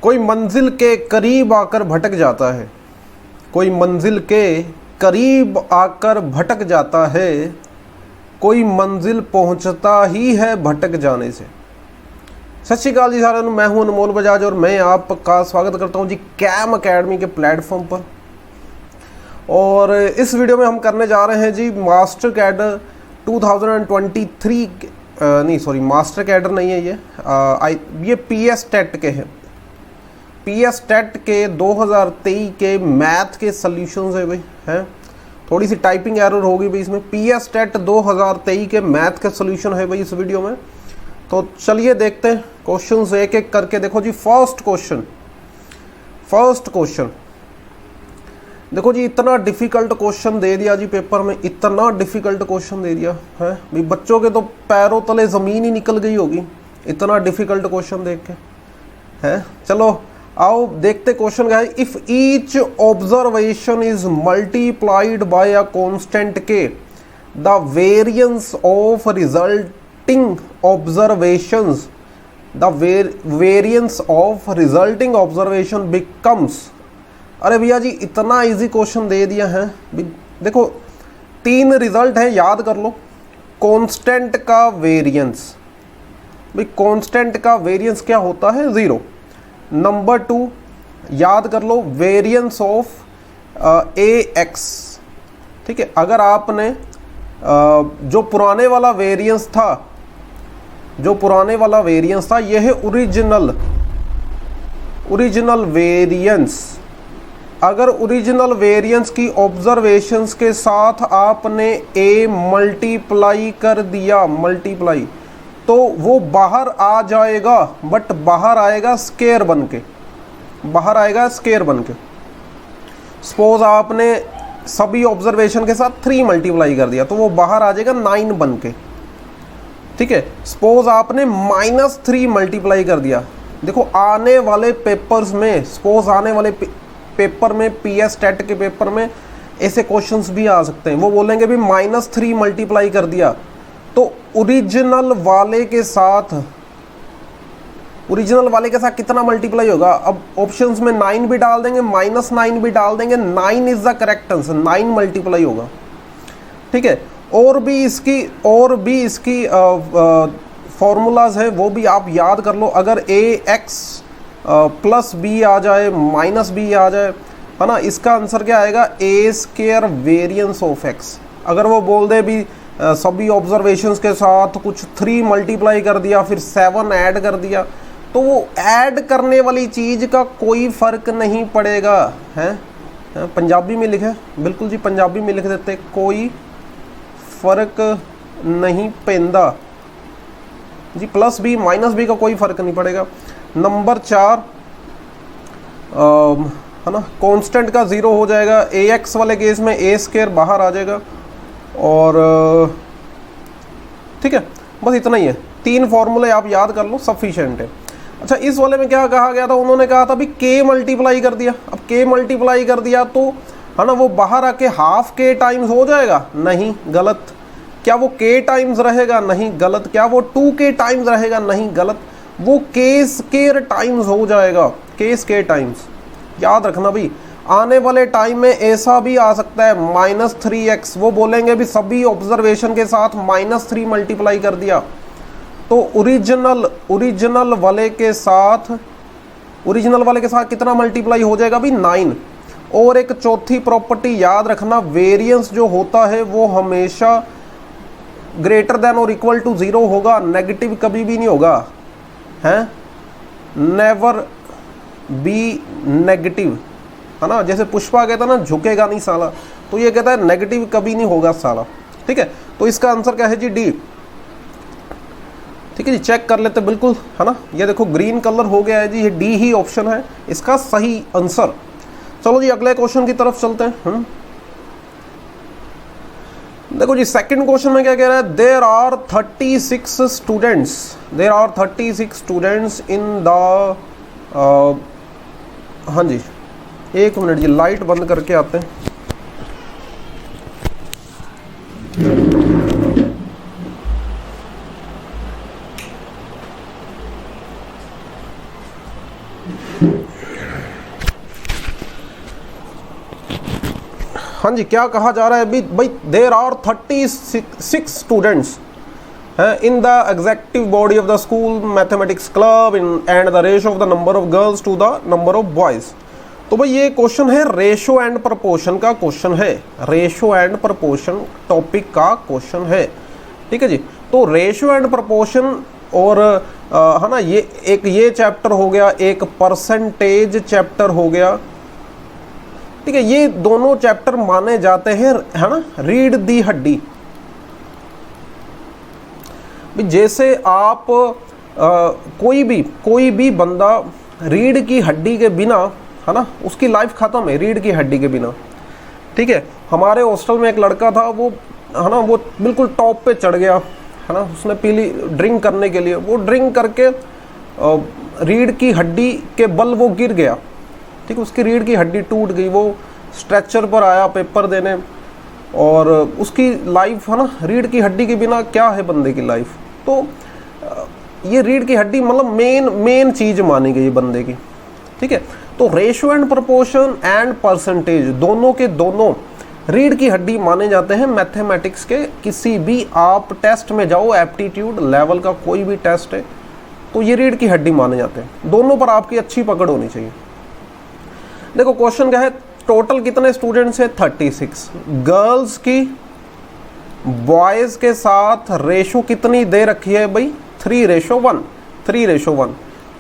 कोई मंजिल के करीब आकर भटक जाता है, कोई मंजिल के करीब आकर भटक जाता है, कोई मंजिल पहुंचता ही है भटक जाने से। सत श्री अकाल जी साਰਿਆਂ ਨੂੰ, मैं हूं अनमोल बजाज और मैं आपका स्वागत करता हूं जी कैम अकेडमी के प्लेटफॉर्म पर। और इस वीडियो में हम करने जा रहे हैं जी मास्टर कैडर 2023 नहीं सॉरी मास्टर कैडर नहीं है ये पीएस टेट के हैं। पीएस टेट के 2023 के मैथ के सॉल्यूशंस है भाई, हैं थोड़ी सी टाइपिंग एरर होगी भाई इसमें। पीएस टेट 2023 के मैथ के सॉल्यूशन है भाई इस वीडियो में। तो चलिए देखते हैं क्वेश्चंस एक एक करके। देखो जी फर्स्ट क्वेश्चन देखो जी, इतना डिफ़िकल्ट क्वेश्चन दे दिया जी पेपर में, इतना डिफ़िकल्ट क्वेश्चन दे दिया है भाई, बच्चों के तो पैरों तले ज़मीन ही निकल गई होगी इतना डिफ़िकल्ट क्वेश्चन देख के है। चलो आओ देखते क्वेश्चन क्या है। If each observation is multiplied by a constant k, the variance of resulting observations variance of resulting observation becomes. अरे भैया जी इतना इजी क्वेश्चन दे दिया है। देखो 3 रिजल्ट है, याद कर लो। कांस्टेंट का वेरिएंस, भाई कांस्टेंट का वेरिएंस क्या होता है? 0। नंबर 2 याद कर लो वेरिएंस ऑफ ए एक्स। ठीक है, अगर आपने जो पुराने वाला वेरिएंस था यह है ओरिजिनल वेरिएंस। अगर ओरिजिनल वेरिएंस की ऑब्जर्वेशंस के साथ आपने ए मल्टीप्लाई कर दिया, तो वो बाहर आ जाएगा, बट बाहर आएगा स्केयर बन के। सपोज आपने सभी ऑब्जर्वेशन के साथ 3 मल्टीप्लाई कर दिया तो वो बाहर आ जाएगा 9 बन के। ठीक है, सपोज आपने -3 मल्टीप्लाई कर दिया। देखो आने वाले पेपर्स में, सपोज आने वाले पेपर में, पीएस टेट के पेपर में ऐसे क्वेश्चंस भी आ सकते हैं। वो बोलेंगे भी -3 मल्टीप्लाई कर दिया तो ओरिजिनल वाले के साथ कितना मल्टीप्लाई होगा? अब ऑप्शंस में 9 भी डाल देंगे, -9 भी डाल देंगे, 9 is the correct answer, 9 multiply होगा। ठीक है, और भी इसकी फॉर्मूलाज है, वो भी आप याद कर लो। अगर ए एक्स प्लस बी आ जाए, माइनस बी आ जाए, है ना, इसका आंसर क्या आएगा? ए स्केयर वेरिएंस ऑफ एक्स। अगर वो बोल दे भी सभी ऑब्जर्वेशंस के साथ कुछ 3 मल्टीप्लाई कर दिया, फिर 7 ऐड कर दिया, तो वो ऐड करने वाली चीज़ का कोई फ़र्क नहीं पड़ेगा। हैं पंजाबी में लिखे, बिल्कुल जी पंजाबी में लिख देते, कोई फ़र्क नहीं पैंदा जी। प्लस बी माइनस बी का कोई फ़र्क नहीं पड़ेगा। नंबर 4 है ना, कांस्टेंट का 0 हो जाएगा। ए एक्स वाले केस में ए स्केयर बाहर आ जाएगा। और ठीक है, बस इतना ही है। 3 फॉर्मूले आप याद कर लो, सफिशिएंट है। अच्छा, इस वाले में क्या कहा गया था? उन्होंने कहा था भी के मल्टीप्लाई कर दिया। अब के मल्टीप्लाई कर दिया तो है ना, वो बाहर आके हाफ के टाइम्स हो जाएगा? नहीं, गलत। क्या वो के टाइम्स रहेगा? नहीं, गलत। क्या वो 2 के टाइम्स रहेगा? नहीं, गलत। वो के स्केयर टाइम्स हो जाएगा, के स्केयर टाइम्स। याद रखना भाई, आने वाले टाइम में ऐसा भी आ सकता है -3x। वो बोलेंगे भी सभी ऑब्जर्वेशन के साथ -3 मल्टीप्लाई कर दिया तो ओरिजिनल वाले के साथ कितना मल्टीप्लाई हो जाएगा भी? 9। और एक चौथी प्रॉपर्टी याद रखना, वेरिएंस जो होता है वो हमेशा ग्रेटर देन और इक्वल टू 0 होगा, नेगेटिव कभी भी नहीं होगा। हैं, नेवर बी नेगेटिव, है ना। जैसे पुष्पा कहता ना झुकेगा नहीं साला, तो ये कहता है नेगेटिव कभी नहीं होगा साला। ठीक है, तो इसका आंसर क्या है जी? डी। ठीक है जी, चेक कर लेते बिल्कुल, है ना। ये देखो ग्रीन कलर हो गया है जी, ये डी ही ऑप्शन है इसका सही आंसर। चलो जी अगले क्वेश्चन की तरफ चलते हैं। देखो जी सेकंड क्वेश्चन में क्या कह रहा है? There are 36 students in the हाँ जी, एक मिनट जी, लाइट बंद करके आते हैं। हाँ जी, क्या कहा जा रहा है अभी भाई, there are 36 students in the executive body of the school mathematics club and the ratio of the number of girls to the number of boys। तो भाई ये क्वेश्चन है रेशो एंड प्रपोर्शन का क्वेश्चन है, रेशो एंड प्रपोर्शन टॉपिक का question है, ठीक है जी। तो रेशो एंड प्रपोर्शन और है ना, ये चैप्टर हो गया, एक परसेंटेज चैप्टर हो गया, ठीक है। ये दोनों चैप्टर माने जाते हैं, है ना, रीढ़ दी हड्डी। जैसे आप कोई भी बंदा रीढ़ की हड्डी के बिना, है ना, उसकी लाइफ खत्म है रीढ़ की हड्डी के बिना, ठीक है। हमारे हॉस्टल में एक लड़का था, वो है ना, वो बिल्कुल टॉप पे चढ़ गया, है ना, उसने पी ली ड्रिंक करने के लिए, वो ड्रिंक करके रीढ़ की हड्डी के बल वो गिर गया, ठीक है, उसकी रीढ़ की हड्डी टूट गई, वो स्ट्रेचर पर आया पेपर देने, और उसकी लाइफ, है ना, रीढ़ की हड्डी के बिना क्या है बंदे की लाइफ। तो ये रीढ़ की हड्डी मतलब मेन चीज मानी गई बंदे की, ठीक है। तो ratio and proportion and percentage दोनों के दोनों रीढ़ की हड्डी माने जाते हैं मैथमेटिक्स के। किसी भी आप टेस्ट में जाओ, एप्टीट्यूड लेवल का कोई भी टेस्ट है, तो ये रीढ़ की हड्डी माने जाते हैं। दोनों पर आपकी अच्छी पकड़ होनी चाहिए। देखो क्वेश्चन क्या है, टोटल कितने स्टूडेंट्स है 36, गर्ल्स की बॉयज के साथ रेशो कितनी दे रखी है भाई 3:1।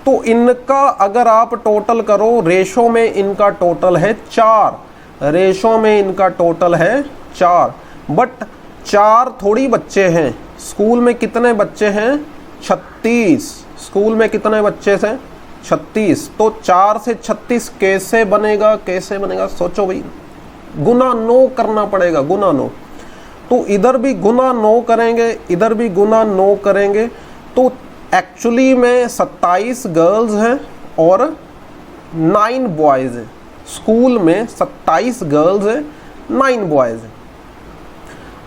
तो इनका अगर आप टोटल करो, रेशो में इनका टोटल है 4, रेशो में इनका टोटल है 4, बट 4 थोड़ी बच्चे हैं। स्कूल में कितने बच्चे हैं 36, स्कूल में कितने बच्चे हैं 36। तो 4 से 36 कैसे बनेगा, कैसे बनेगा सोचो भाई, गुना 9 करना पड़ेगा, गुना 9। तो इधर भी गुना 9 करेंगे, इधर भी गुना 9 करेंगे, तो एक्चुअली में 27 गर्ल्स हैं और 9 बॉयज हैं। स्कूल में 27 गर्ल्स हैं, 9 बॉयज हैं।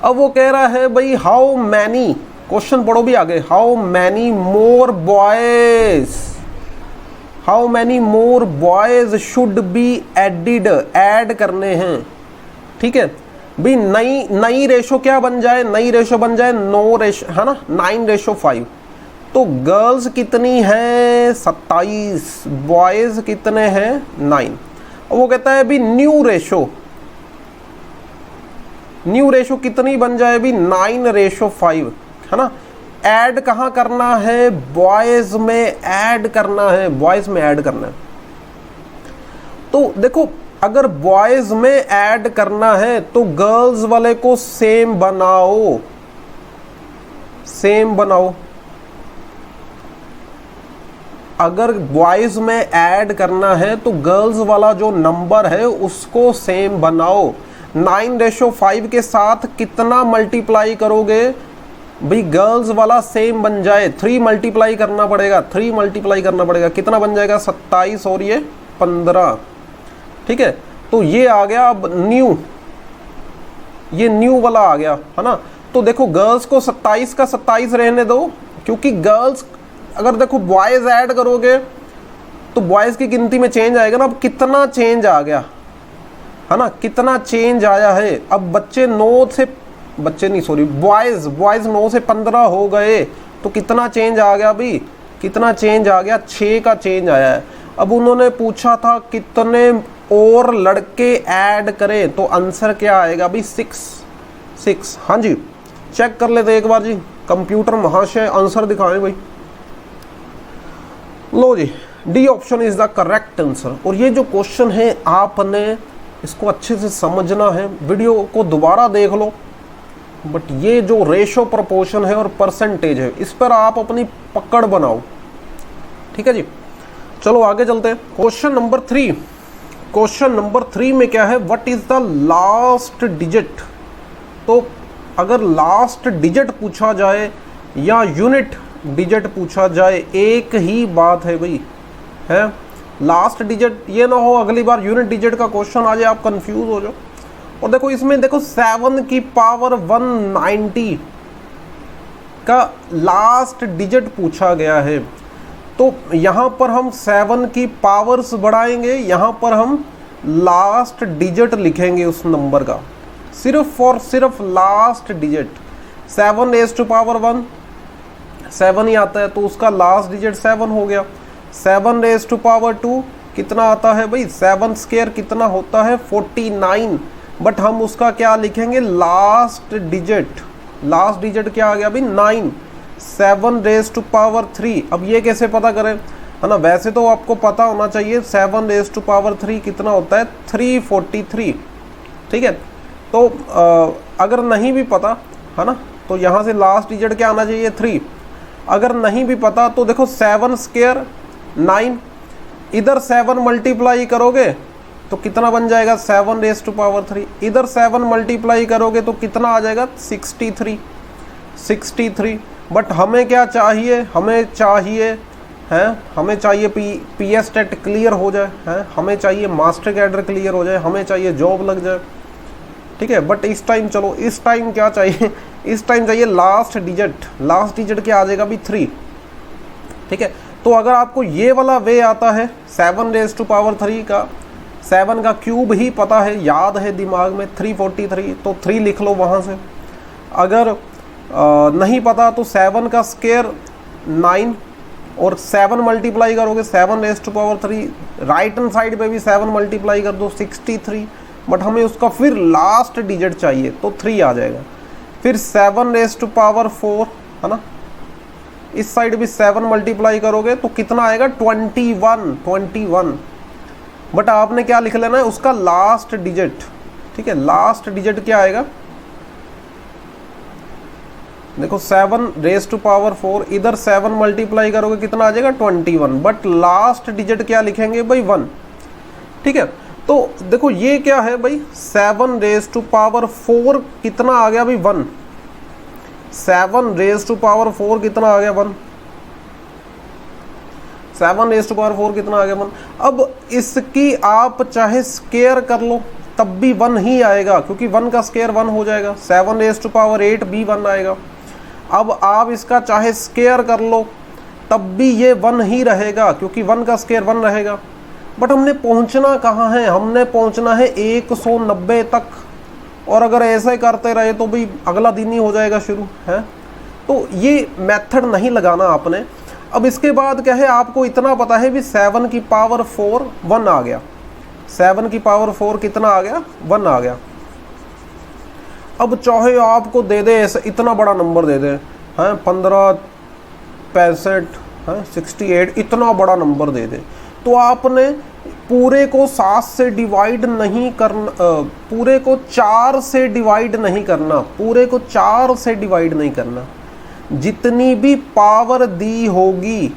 अब वो कह रहा है भाई हाउ मैनी, क्वेश्चन पढ़ो भी आगे, how many more boys, how many more boys should be added, add करने हैं, ठीक है भाई। नई रेशो क्या बन जाए, नई रेशो बन जाए 9 रेशो, है ना, 9:5। तो गर्ल्स कितनी है 27, बॉयज कितने हैं 9। वो कहता है भी न्यू रेशो कितनी बन जाए भी 9:5, है ना। ऐड कहाँ करना है, बॉयज में ऐड करना है, बॉयज में ऐड करना है। तो देखो अगर बॉयज में ऐड करना है तो गर्ल्स वाले को सेम बनाओ, सेम बनाओ। अगर बॉयज में ऐड करना है तो गर्ल्स वाला जो नंबर है उसको सेम बनाओ। 9:5 के साथ कितना मल्टीप्लाई करोगे भाई, गर्ल्स वाला सेम बन जाए, 3 मल्टीप्लाई करना पड़ेगा, 3 मल्टीप्लाई करना पड़ेगा, कितना बन जाएगा 27 और ये 15, ठीक है। तो ये आ गया अब न्यू, ये न्यू वाला आ गया, है ना। तो देखो गर्ल्स को 27 का 27 रहने दो, क्योंकि गर्ल्स अगर देखो बॉयज ऐड करोगे तो बॉयज की गिनती में चेंज आएगा ना। अब कितना चेंज आ गया, है ना, कितना चेंज आया है। अब बच्चे 9 से, बच्चे नहीं सॉरी, बॉयज 9 से 15 हो गए, तो कितना चेंज आ गया भाई, कितना चेंज आ गया, 6 का चेंज आया है। अब उन्होंने पूछा था कितने और लड़के ऐड करें, तो आंसर क्या आएगा भाई 6। हाँ जी, चेक कर लेते एक बार जी, कंप्यूटर महाशय आंसर दिखाएं भाई। लो जी, D option is the correct answer. और ये जो क्वेश्चन है आपने इसको अच्छे से समझना है, वीडियो को दोबारा देख लो, बट ये जो रेशो प्रोपोर्शन है और परसेंटेज है इस पर आप अपनी पकड़ बनाओ, ठीक है जी। चलो आगे चलते हैं। क्वेश्चन नंबर 3, क्वेश्चन नंबर 3 में क्या है, what is the last digit. तो अगर लास्ट डिजिट पूछा जाए या यूनिट डिजिट पूछा जाए, एक ही बात है भाई, है लास्ट डिजिट। ये ना हो अगली बार यूनिट डिजिट का क्वेश्चन आ जाए आप कंफ्यूज हो जाओ। और देखो इसमें देखो 7 की पावर 190 का लास्ट डिजिट पूछा गया है। तो यहाँ पर हम 7 की पावर्स बढ़ाएंगे, यहाँ पर हम लास्ट डिजिट लिखेंगे उस नंबर का, सिर्फ और सिर्फ last digit. 7 raise to power 1 7 ही आता है, तो उसका लास्ट डिजिट 7 हो गया। 7 रेज़ टू पावर 2 कितना आता है भाई, 7 स्क्वायर कितना होता है 49, बट हम उसका क्या लिखेंगे, लास्ट डिजिट। लास्ट डिजिट क्या आ गया भाई 9। 7 रेज़ टू पावर 3, अब ये कैसे पता करें, है ना, वैसे तो आपको पता होना चाहिए 7 रेज़ टू पावर 3 कितना होता है 343, ठीक है। तो अगर नहीं भी पता, है ना, तो यहाँ से लास्ट डिजिट क्या आना चाहिए 3। अगर नहीं भी पता तो देखो 7 स्क्वायर 9, इधर 7 मल्टीप्लाई करोगे तो कितना बन जाएगा 7 रेज़ टू पावर 3, इधर 7 मल्टीप्लाई करोगे तो कितना आ जाएगा 63। बट हमें क्या चाहिए, हमें चाहिए पीएस टेट क्लियर हो जाए, हैं, हमें चाहिए मास्टर कैडर क्लियर हो जाए, हमें चाहिए जॉब लग जाए, ठीक है। बट इस टाइम चलो, इस टाइम क्या चाहिए, इस टाइम चाहिए लास्ट डिजिट। लास्ट डिजिट क्या आ जाएगा भी 3, ठीक है। तो अगर आपको ये वाला वे आता है 7 रेज़ टू पावर 3 का, 7 का क्यूब ही पता है, याद है दिमाग में 343, तो 3 लिख लो वहाँ से। अगर नहीं पता तो 7 का स्क्वायर 9 और 7 मल्टीप्लाई करोगे 7 raise to power 3, right hand side पे भी 7 मल्टीप्लाई कर दो 63, बट हमें उसका फिर लास्ट डिजिट चाहिए तो 3 आ जाएगा। फिर 7 रेज़ टू पावर 4, है ना, इस साइड भी 7 मल्टीप्लाई करोगे तो कितना आएगा 21। बट आपने क्या लिख लेना है, उसका लास्ट डिजिट, ठीक है। लास्ट डिजिट क्या आएगा, देखो 7 रेज़ टू पावर 4, इधर 7 मल्टीप्लाई करोगे कितना आ जाएगा 21, बट लास्ट डिजिट क्या लिखेंगे भाई 1, ठीक है। तो देखो ये क्या है भाई 7 रेज़ टू पावर 4 कितना आ गया भाई 1, 7 रेज़ टू पावर 4 कितना आ गया 1, 7 रेज़ टू पावर 4 कितना आ गया 1। अब इसकी आप चाहे स्क्वायर कर लो तब भी 1 ही आएगा, क्योंकि 1 का स्क्वायर 1 हो जाएगा। 7 रेज़ टू पावर 8 भी 1 आएगा। अब आप इसका चाहे स्क्वायर कर लो तब भी ये 1 ही रहेगा, क्योंकि 1 का स्क्वायर 1 रहेगा। बट हमने पहुंचना कहाँ है, हमने पहुंचना है 190 तक, और अगर ऐसे करते रहे तो भाई अगला दिन ही हो जाएगा शुरू, है। तो ये मेथड नहीं लगाना आपने। अब इसके बाद क्या है, आपको इतना पता है भी 7 की पावर 4 1 आ गया, 7 की पावर 4 कितना आ गया 1 आ गया। अब चाहे आपको दे दे ऐसे इतना बड़ा नंबर दे दे, हैं 15 65 हैं 68, इतना बड़ा नंबर दे दे, तो आपने पूरे को 7 से डिवाइड नहीं करना, पूरे को 4 से डिवाइड नहीं करना, पूरे को 4 से डिवाइड नहीं करना। जितनी भी पावर दी होगी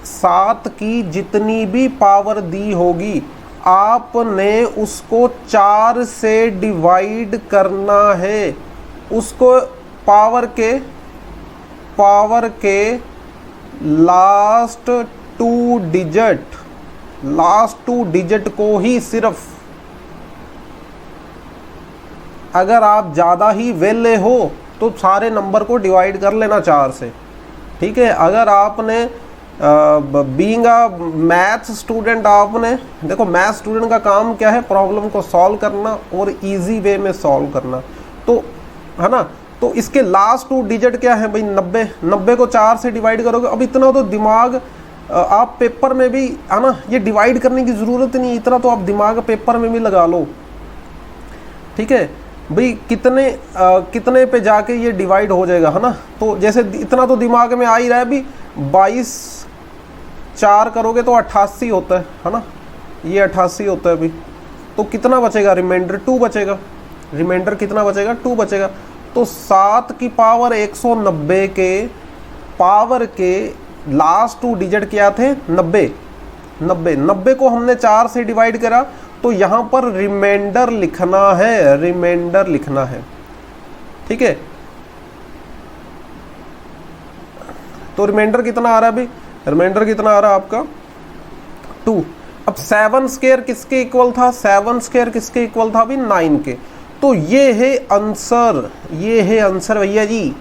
7 की, जितनी भी पावर दी होगी आपने उसको 4 से डिवाइड करना है। उसको पावर के लास्ट 2 डिजिट को ही सिर्फ, अगर आप ज़्यादा ही वेले हो तो सारे नंबर को डिवाइड कर लेना 4 से, ठीक है। अगर आपने बीइंग अ मैथ्स स्टूडेंट, आपने देखो मैथ्स स्टूडेंट का काम क्या है, प्रॉब्लम को सॉल्व करना और इजी वे में सॉल्व करना, तो है ना। तो इसके लास्ट 2 डिजिट क्या है भाई 90 को 4 से डिवाइड करोगे। अब इतना तो दिमाग आप पेपर में भी, है ना, ये डिवाइड करने की ज़रूरत नहीं, इतना तो आप दिमाग पेपर में भी लगा लो, ठीक है भाई। कितने पे जाके ये डिवाइड हो जाएगा, है ना। तो जैसे इतना तो दिमाग में आ ही रहा है भी 22 4 करोगे तो 88 होता है ना, ये 88 होता है अभी। तो कितना बचेगा, रिमाइंडर 2 बचेगा, रिमाइंडर कितना बचेगा 2 बचेगा। तो 7 की पावर 190 के पावर के लास्ट 2 डिजिट क्या थे 90 को हमने 4 से डिवाइड करा, तो यहाँ पर रिमाइंडर लिखना है, रिमाइंडर लिखना है, ठीक है। तो रिमाइंडर कितना आ रहा है अभी, रिमाइंडर कितना आ रहा है आपका 2। अब 7 स्क्वायर किसके इक्वल था, 7 स्क्वायर किसके इक्वल था अभी 9 के। तो ये है आंसर, ये है आंसर भैया जी,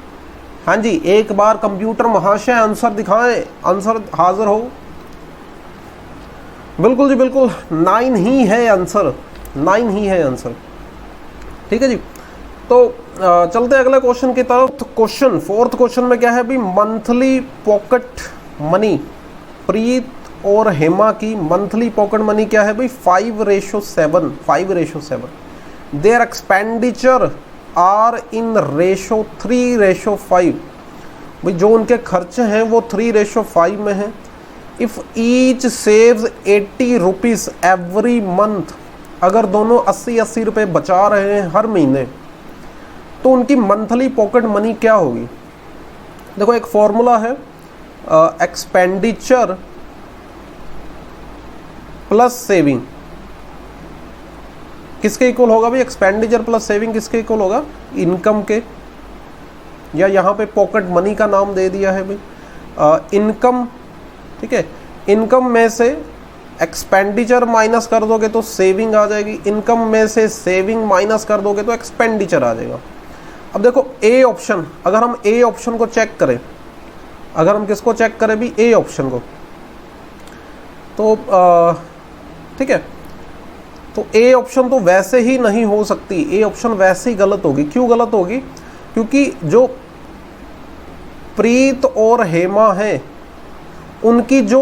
हाँ जी, एक बार कंप्यूटर महाशय आंसर दिखाएं, आंसर हाजिर हो। बिल्कुल जी बिल्कुल, 9 ही है आंसर, 9 ही है आंसर। ठीक है जी, तो चलते हैं अगले क्वेश्चन की तरफ। क्वेश्चन फोर्थ क्वेश्चन में क्या है भी, मंथली पॉकेट मनी, प्रीत और हेमा की मंथली पॉकेट मनी क्या है भाई, 5:7, 5:7। Their expenditure are in ratio 3:5। भाई जो उनके खर्चे हैं वो 3:5 में है। If each saves 80 rupees every month, अगर दोनों 80 रुपये बचा रहे हैं हर महीने, तो उनकी मंथली पॉकेट मनी क्या होगी। देखो एक फॉर्मूला है, एक्सपेंडिचर प्लस सेविंग किसके इक्वल होगा भाई, एक्सपेंडिचर प्लस सेविंग किसके इक्वल होगा, इनकम के, या यहाँ पे पॉकेट मनी का नाम दे दिया है भाई इनकम। ठीक है, इनकम में से एक्सपेंडिचर माइनस कर दोगे तो सेविंग आ जाएगी, इनकम में से सेविंग माइनस कर दोगे तो एक्सपेंडिचर आ जाएगा। अब देखो ए ऑप्शन, अगर हम ए ऑप्शन को चेक करें, अगर हम किसको चेक करें भी, ए ऑप्शन को, तो ठीक है, तो ए ऑप्शन तो वैसे ही नहीं हो सकती, ए ऑप्शन वैसे ही गलत होगी। क्यों गलत होगी, क्योंकि जो प्रीत और हेमा है उनकी जो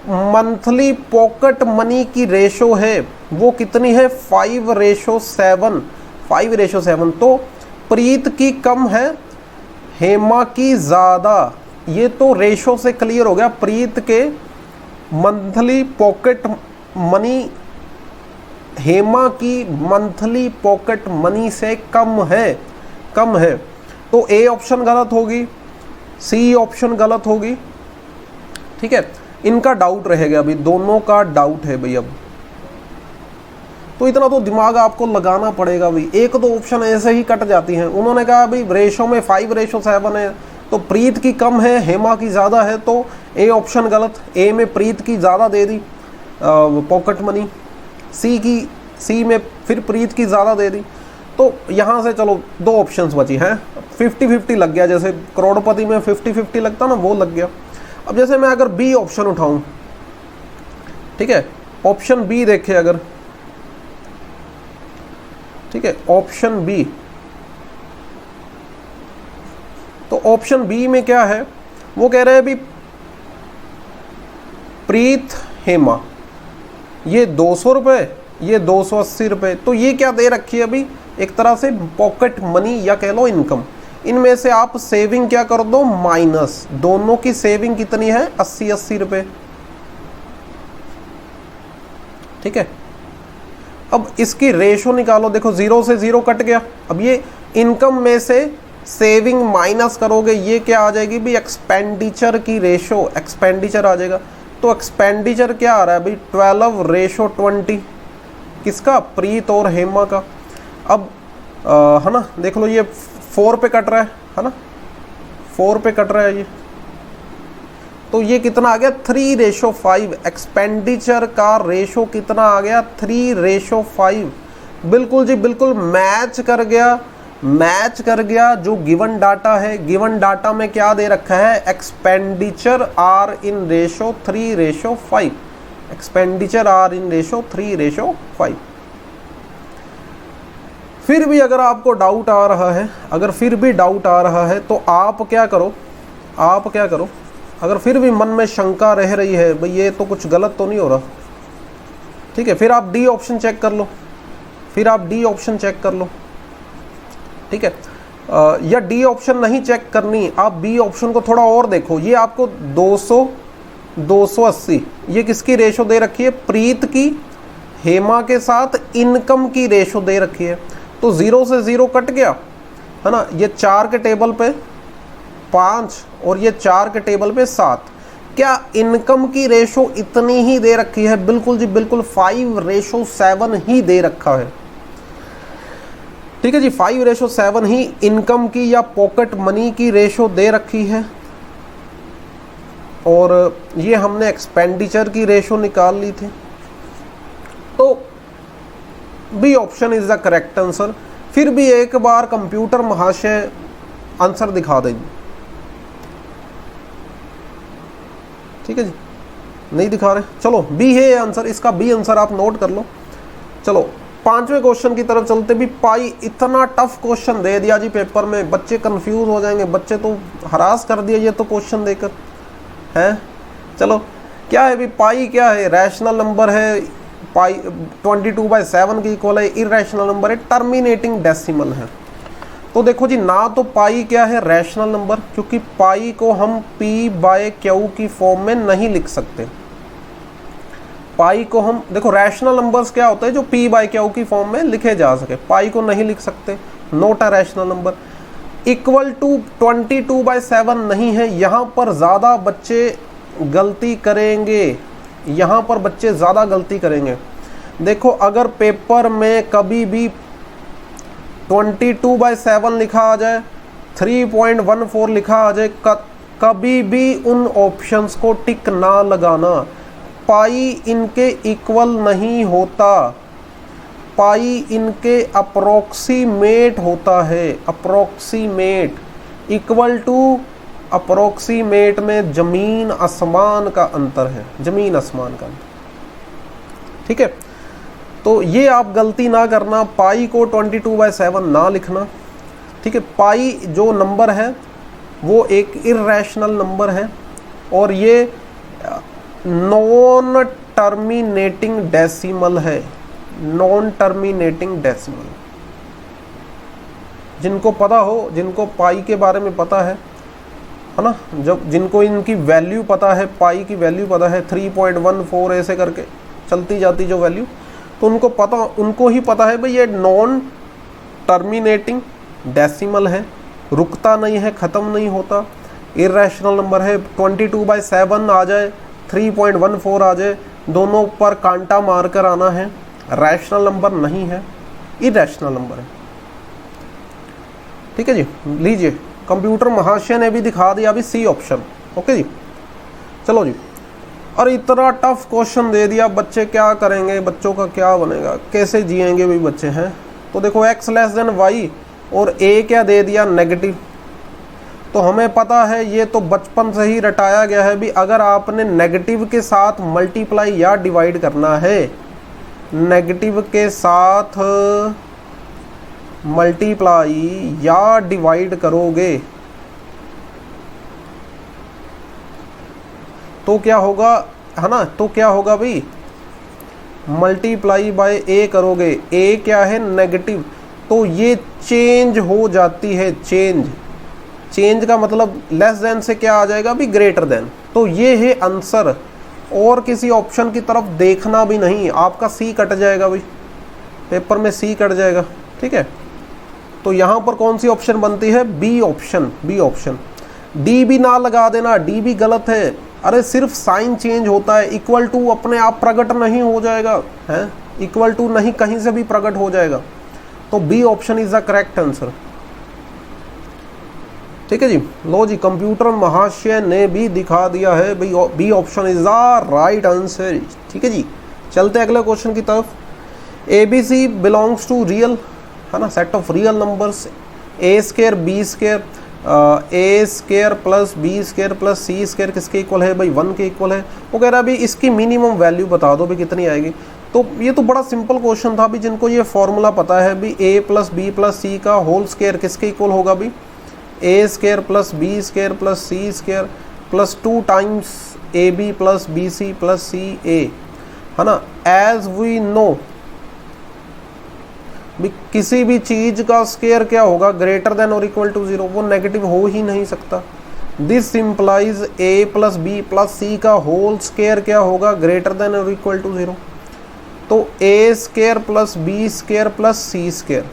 मंथली पॉकेट मनी की रेशो है वो कितनी है, 5:7, 5:7। तो प्रीत की कम है, हेमा की ज़्यादा। ये तो रेशो से क्लियर हो गया, प्रीत के मंथली पॉकेट मनी हेमा की मंथली पॉकेट मनी से कम है, कम है। तो ए ऑप्शन गलत होगी, सी ऑप्शन गलत होगी। ठीक है, इनका डाउट रहेगा अभी, दोनों का डाउट है भाई। अब तो इतना तो दिमाग आपको लगाना पड़ेगा भाई, एक दो ऑप्शन ऐसे ही कट जाती हैं। उन्होंने कहा भाई रेशो में 5:7 है, तो प्रीत की कम है हेमा की ज़्यादा है, तो ए ऑप्शन गलत। ए में प्रीत की ज़्यादा दे दी पॉकेट मनी, सी में फिर प्रीत की ज़्यादा दे दी। तो यहाँ से चलो दो ऑप्शंस बची हैं, 50-50 लग गया, जैसे करोड़पति में 50-50 लगता ना, वो लग गया। अब जैसे मैं अगर बी ऑप्शन उठाऊं, ठीक है, ऑप्शन बी देखे अगर, ठीक है, ऑप्शन बी, तो ऑप्शन बी में क्या है, वो कह रहे हैं भी प्रीत हेमा ये 200 रुपये, ये 280 रुपये। तो ये क्या दे रखी है अभी, एक तरह से पॉकेट मनी या कह लो इनकम। इनमें से आप सेविंग क्या कर दो, माइनस। दोनों की सेविंग कितनी है, 80-80 रुपये। ठीक है, अब इसकी रेशो निकालो, देखो 0 से 0 कट गया। अब ये इनकम में से सेविंग माइनस करोगे, ये क्या आ जाएगी भी, एक्सपेंडिचर की रेशो, एक्सपेंडिचर आ जाएगा। तो एक्सपेंडिचर क्या आ रहा है भाई, 12:20। किसका, प्रीत और हेमा का। अब है ना, देख लो ये 4 पे कट रहा है ना, 4 पे कट रहा है ये, तो ये कितना आ गया, 3:5। एक्सपेंडिचर का रेशो कितना आ गया, 3:5। बिल्कुल जी बिल्कुल मैच कर गया, मैच कर गया जो गिवन डाटा है। गिवन डाटा में क्या दे रखा है, expenditure are in ratio 3:5। Expenditure are in ratio 3:5। फिर भी अगर आपको डाउट आ रहा है, अगर फिर भी डाउट आ रहा है, तो आप क्या करो, आप क्या करो, अगर फिर भी मन में शंका रह रही है भाई ये तो कुछ गलत तो नहीं हो रहा, ठीक है, फिर आप डी ऑप्शन चेक कर लो, फिर आप डी ऑप्शन चेक कर लो। ठीक है, या डी ऑप्शन नहीं चेक करनी, आप बी ऑप्शन को थोड़ा और देखो। ये आपको 200, 280 ये किसकी रेशो दे रखी है, प्रीत की हेमा के साथ इनकम की रेशो दे रखी है। तो 0 से 0 कट गया है ना, ये 4 के टेबल पे 5 और ये 4 के टेबल पे 7। क्या इनकम की रेशो इतनी ही दे रखी है, बिल्कुल जी बिल्कुल 5:7 ही दे रखा है। ठीक है जी, 5:7 ही इनकम की या पॉकेट मनी की रेशो दे रखी है। और ये हमने एक्सपेंडिचर की रेशो निकाल ली थी। तो B option is the correct answer. फिर भी एक बार कंप्यूटर महाशय आंसर दिखा देंगे। ठीक है जी, नहीं दिखा रहे, चलो बी है आंसर, इसका बी आंसर आप नोट कर लो। चलो 5वें क्वेश्चन की तरफ चलते। भी पाई इतना टफ क्वेश्चन दे दिया जी पेपर में, बच्चे कंफ्यूज हो जाएंगे, बच्चे तो हरास कर दिया ये तो क्वेश्चन देकर है। चलो क्या है भी पाई क्या है, रैशनल नंबर है, पाई 22/7 के इक्वल है, इरेशनल नंबर है, टर्मिनेटिंग डेसिमल है। तो देखो जी, ना तो पाई क्या है रैशनल नंबर, क्योंकि पाई को हम p/q की फॉर्म में नहीं लिख सकते। पाई को हम देखो रैशनल नंबर्स क्या होता है जो p/q की फॉर्म में लिखे जा सके, पाई को नहीं लिख सकते, not a rational number. Equal to 22/7 नहीं है, यहाँ पर ज़्यादा बच्चे गलती करेंगे, यहाँ पर बच्चे ज़्यादा गलती करेंगे। देखो अगर पेपर में कभी भी 22/7 लिखा आ जाए, 3.14 लिखा आ जाए, कभी भी उन ऑप्शंस को टिक ना लगाना। पाई इनके इक्वल नहीं होता, पाई इनके अप्रोक्सीमेट होता है, अप्रोक्सीमेट। इक्वल टू अप्रोक्सीमेट में जमीन आसमान का अंतर है, जमीन आसमान का अंतर। ठीक है, तो ये आप गलती ना करना, पाई को 22/7 ना लिखना। ठीक है, पाई जो नंबर है वो एक इरेशनल नंबर है और ये नॉन टर्मिनेटिंग डेसिमल है, नॉन टर्मिनेटिंग डेसिमल। जिनको पता हो, जिनको पाई के बारे में पता है ना, जब जिनको इनकी वैल्यू पता है, पाई की वैल्यू पता है 3.14 ऐसे करके चलती जाती जो वैल्यू, तो उनको पता, उनको ही पता है भाई ये नॉन टर्मिनेटिंग डेसिमल है, रुकता नहीं है, ख़त्म नहीं होता, इरेशनल नंबर है। 22/7 आ जाए, 3.14 आ जाए, दोनों पर कांटा मार कर आना है, रैशनल नंबर नहीं है, इरेशनल नंबर है। ठीक है जी, लीजिए कंप्यूटर महाशय ने भी दिखा दिया अभी सी ऑप्शन। ओके जी, चलो जी। और इतना टफ क्वेश्चन दे दिया, बच्चे क्या करेंगे, बच्चों का क्या बनेगा, कैसे जिएंगे भाई बच्चे हैं। तो देखो x < y और a क्या दे दिया नेगेटिव। तो हमें पता है, ये तो बचपन से ही रटाया गया है भी, अगर आपने नेगेटिव के साथ मल्टीप्लाई या डिवाइड करना है, नेगेटिव के साथ मल्टीप्लाई या डिवाइड करोगे तो क्या होगा, है ना, तो क्या होगा भाई, मल्टीप्लाई बाय a करोगे, a क्या है नेगेटिव, तो ये चेंज हो जाती है, चेंज। चेंज का मतलब लेस देन से क्या आ जाएगा भी, ग्रेटर देन। तो ये है आंसर, और किसी ऑप्शन की तरफ देखना भी नहीं, आपका सी कट जाएगा भाई, पेपर में सी कट जाएगा। ठीक है, तो यहाँ पर कौन सी ऑप्शन बनती है, B option, B option. D भी ना लगा देना, डी भी गलत है। अरे सिर्फ साइन चेंज होता है, इक्वल टू अपने आप प्रकट नहीं हो जाएगा, है, इक्वल टू नहीं कहीं से भी प्रकट हो जाएगा। तो B option is the correct answer. ठीक है जी, लो जी, कंप्यूटर महाशय ने भी दिखा दिया है भाई, B option is the right answer. ठीक है जी, चलते अगले क्वेश्चन की तरफ। ABC बिलोंग्स टू रियल, है ना, set of real numbers, a² b² a² plus b² plus c² किसके इक्वल है भाई, 1 के इक्वल है। वो कह रहा है भाई इसकी मिनिमम वैल्यू बता दो भी कितनी आएगी। तो ये तो बड़ा सिंपल क्वेश्चन था भी, जिनको ये फॉर्मूला पता है भी, a + b + c का होल स्क्वायर किसके इक्वल होगा भी, a² plus b² plus c² plus 2 times ab plus bc plus ca, है ना। एज वी नो भी किसी भी चीज का स्क्वायर क्या होगा, ग्रेटर देन और इक्वल टू 0, वो नेगेटिव हो ही नहीं सकता। This implies a + b + c का होल स्क्वायर क्या होगा, ग्रेटर देन और इक्वल टू 0। तो a² plus b² plus c²।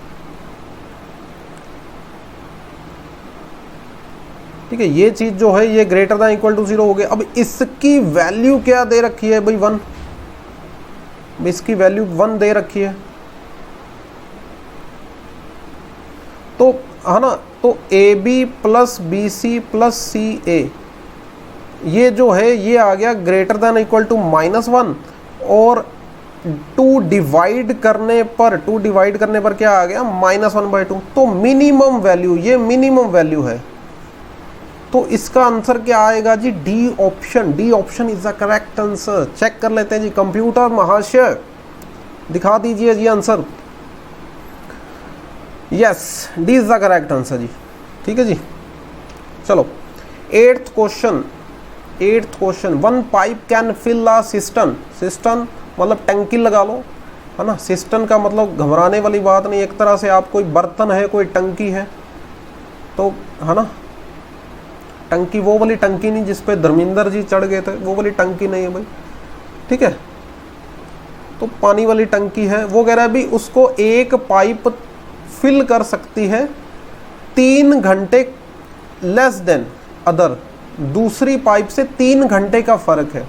ठीक है, ये चीज जो है ये ग्रेटर देन इक्वल टू 0 हो गया। अब इसकी वैल्यू क्या दे रखी है भाई, 1, इसकी वैल्यू 1 दे रखी है, तो है ना। तो AB plus BC plus CA, ये जो है ये आ गया ग्रेटर देन इक्वल टू -1, और 2 डिवाइड करने पर क्या आ गया, -1/2। तो मिनिमम वैल्यू, ये मिनिमम वैल्यू है, तो इसका आंसर क्या आएगा जी? D option. D option is the correct answer. Check कर लेते हैं जी, कंप्यूटर महाशय दिखा दीजिए जी answer. Yes, D is the correct answer जी। ठीक है जी, चलो 8th question. One pipe can fill a system. System मतलब टंकी लगा लो, है ना। सिस्टम का मतलब घबराने वाली बात नहीं, एक तरह से आप कोई बर्तन है, कोई टंकी है, तो है ना। टंकी वो वाली टंकी नहीं जिसपे धर्मेंद्र जी चढ़ गए थे, वो वाली टंकी नहीं है भाई, ठीक है। तो पानी वाली टंकी है। वो कह रहा है भी उसको एक पाइप फिल कर सकती है 3 घंटे लेस देन अदर। दूसरी पाइप से 3 घंटे का फर्क है।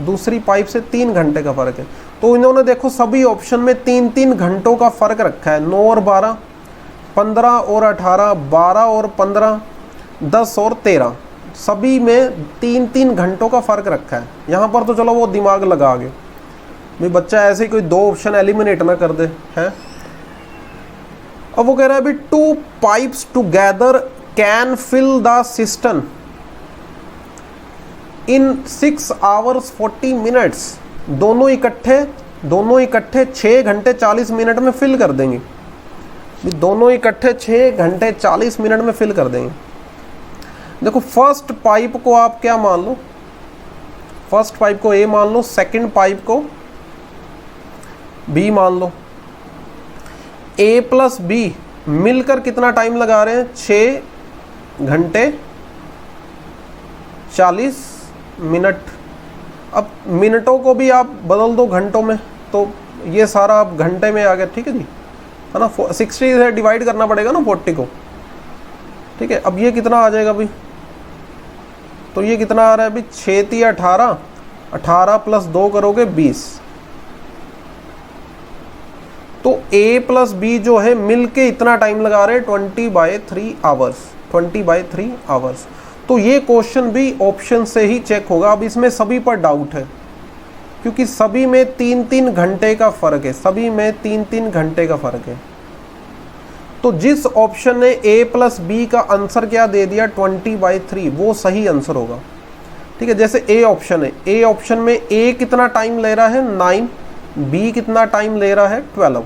दूसरी पाइप से 3 घंटे का फर्क है। तो इन्होंने देखो सभी ऑप्शन में 3-3 घंटों का फर्क रखा है। 9 और 12, 15 और 18, 12 और 15, 10 और 13, सभी में 3-3 घंटों का फर्क रखा है। यहाँ पर तो चलो वो दिमाग लगा आगे भाई, बच्चा ऐसे ही कोई 2 ऑप्शन एलिमिनेट ना कर दे है। अब वो कह रहा है भी 2 pipes together can fill the system in 6 hours 40 minutes। दोनों इकट्ठे 6 घंटे 40 मिनट में फिल कर देंगे। दोनों इकट्ठे 6 घंटे 40 मिनट में फिल कर देंगे। देखो फर्स्ट पाइप को आप क्या मान लो? फर्स्ट पाइप को ए मान लो, सेकंड पाइप को बी मान लो। ए प्लस बी मिलकर कितना टाइम लगा रहे हैं? 6 घंटे 40 मिनट। अब मिनटों को भी आप बदल दो घंटों में, तो ये सारा आप घंटे में आ गया, ठीक है जी, है ना। 60 से डिवाइड करना पड़ेगा ना 40 को, ठीक है। अब ये कितना आ जाएगा भाई? तो ये कितना आ रहा है भाई? 6 18, 18 प्लस 2 करोगे 20। तो A प्लस बी जो है मिलके इतना टाइम लगा रहे हैं 20/3 आवर्स। 20/3 आवर्स। तो ये क्वेश्चन भी ऑप्शन से ही चेक होगा। अब इसमें सभी पर डाउट है क्योंकि सभी में 3-3 घंटे का फर्क है। सभी में 3-3 घंटे का फर्क है। तो जिस ऑप्शन ने A प्लस बी का आंसर क्या दे दिया 20/3, वो सही आंसर होगा, ठीक है। जैसे A ऑप्शन है, A ऑप्शन में A कितना टाइम ले रहा है 9, B कितना टाइम ले रहा है 12।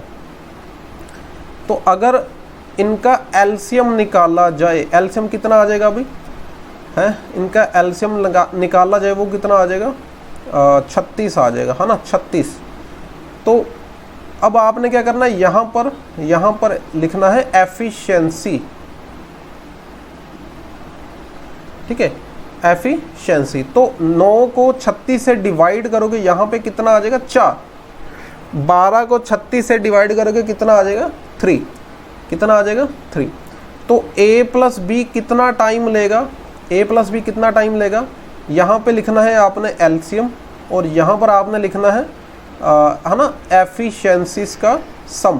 तो अगर इनका एलसीएम निकाला जाए, एलसीएम कितना आ जाएगा अभी है? इनका एलसीएम निकाला जाए वो कितना आ जाएगा? 36 आ जाएगा, है ना, 36। तो अब आपने क्या करना है, यहाँ पर लिखना है एफिशिएंसी, ठीक है, एफिशिएंसी। तो 9 को 36 से डिवाइड करोगे, यहाँ पे कितना आ जाएगा? 4। 12 को 36 से डिवाइड करोगे कितना आ जाएगा? 3। कितना आ जाएगा? 3। तो A प्लस बी कितना टाइम लेगा? A प्लस बी कितना टाइम लेगा? यहाँ पे लिखना है आपने एलसीएम, और यहाँ पर आपने लिखना है ना, एफिशिएंसीज का सम,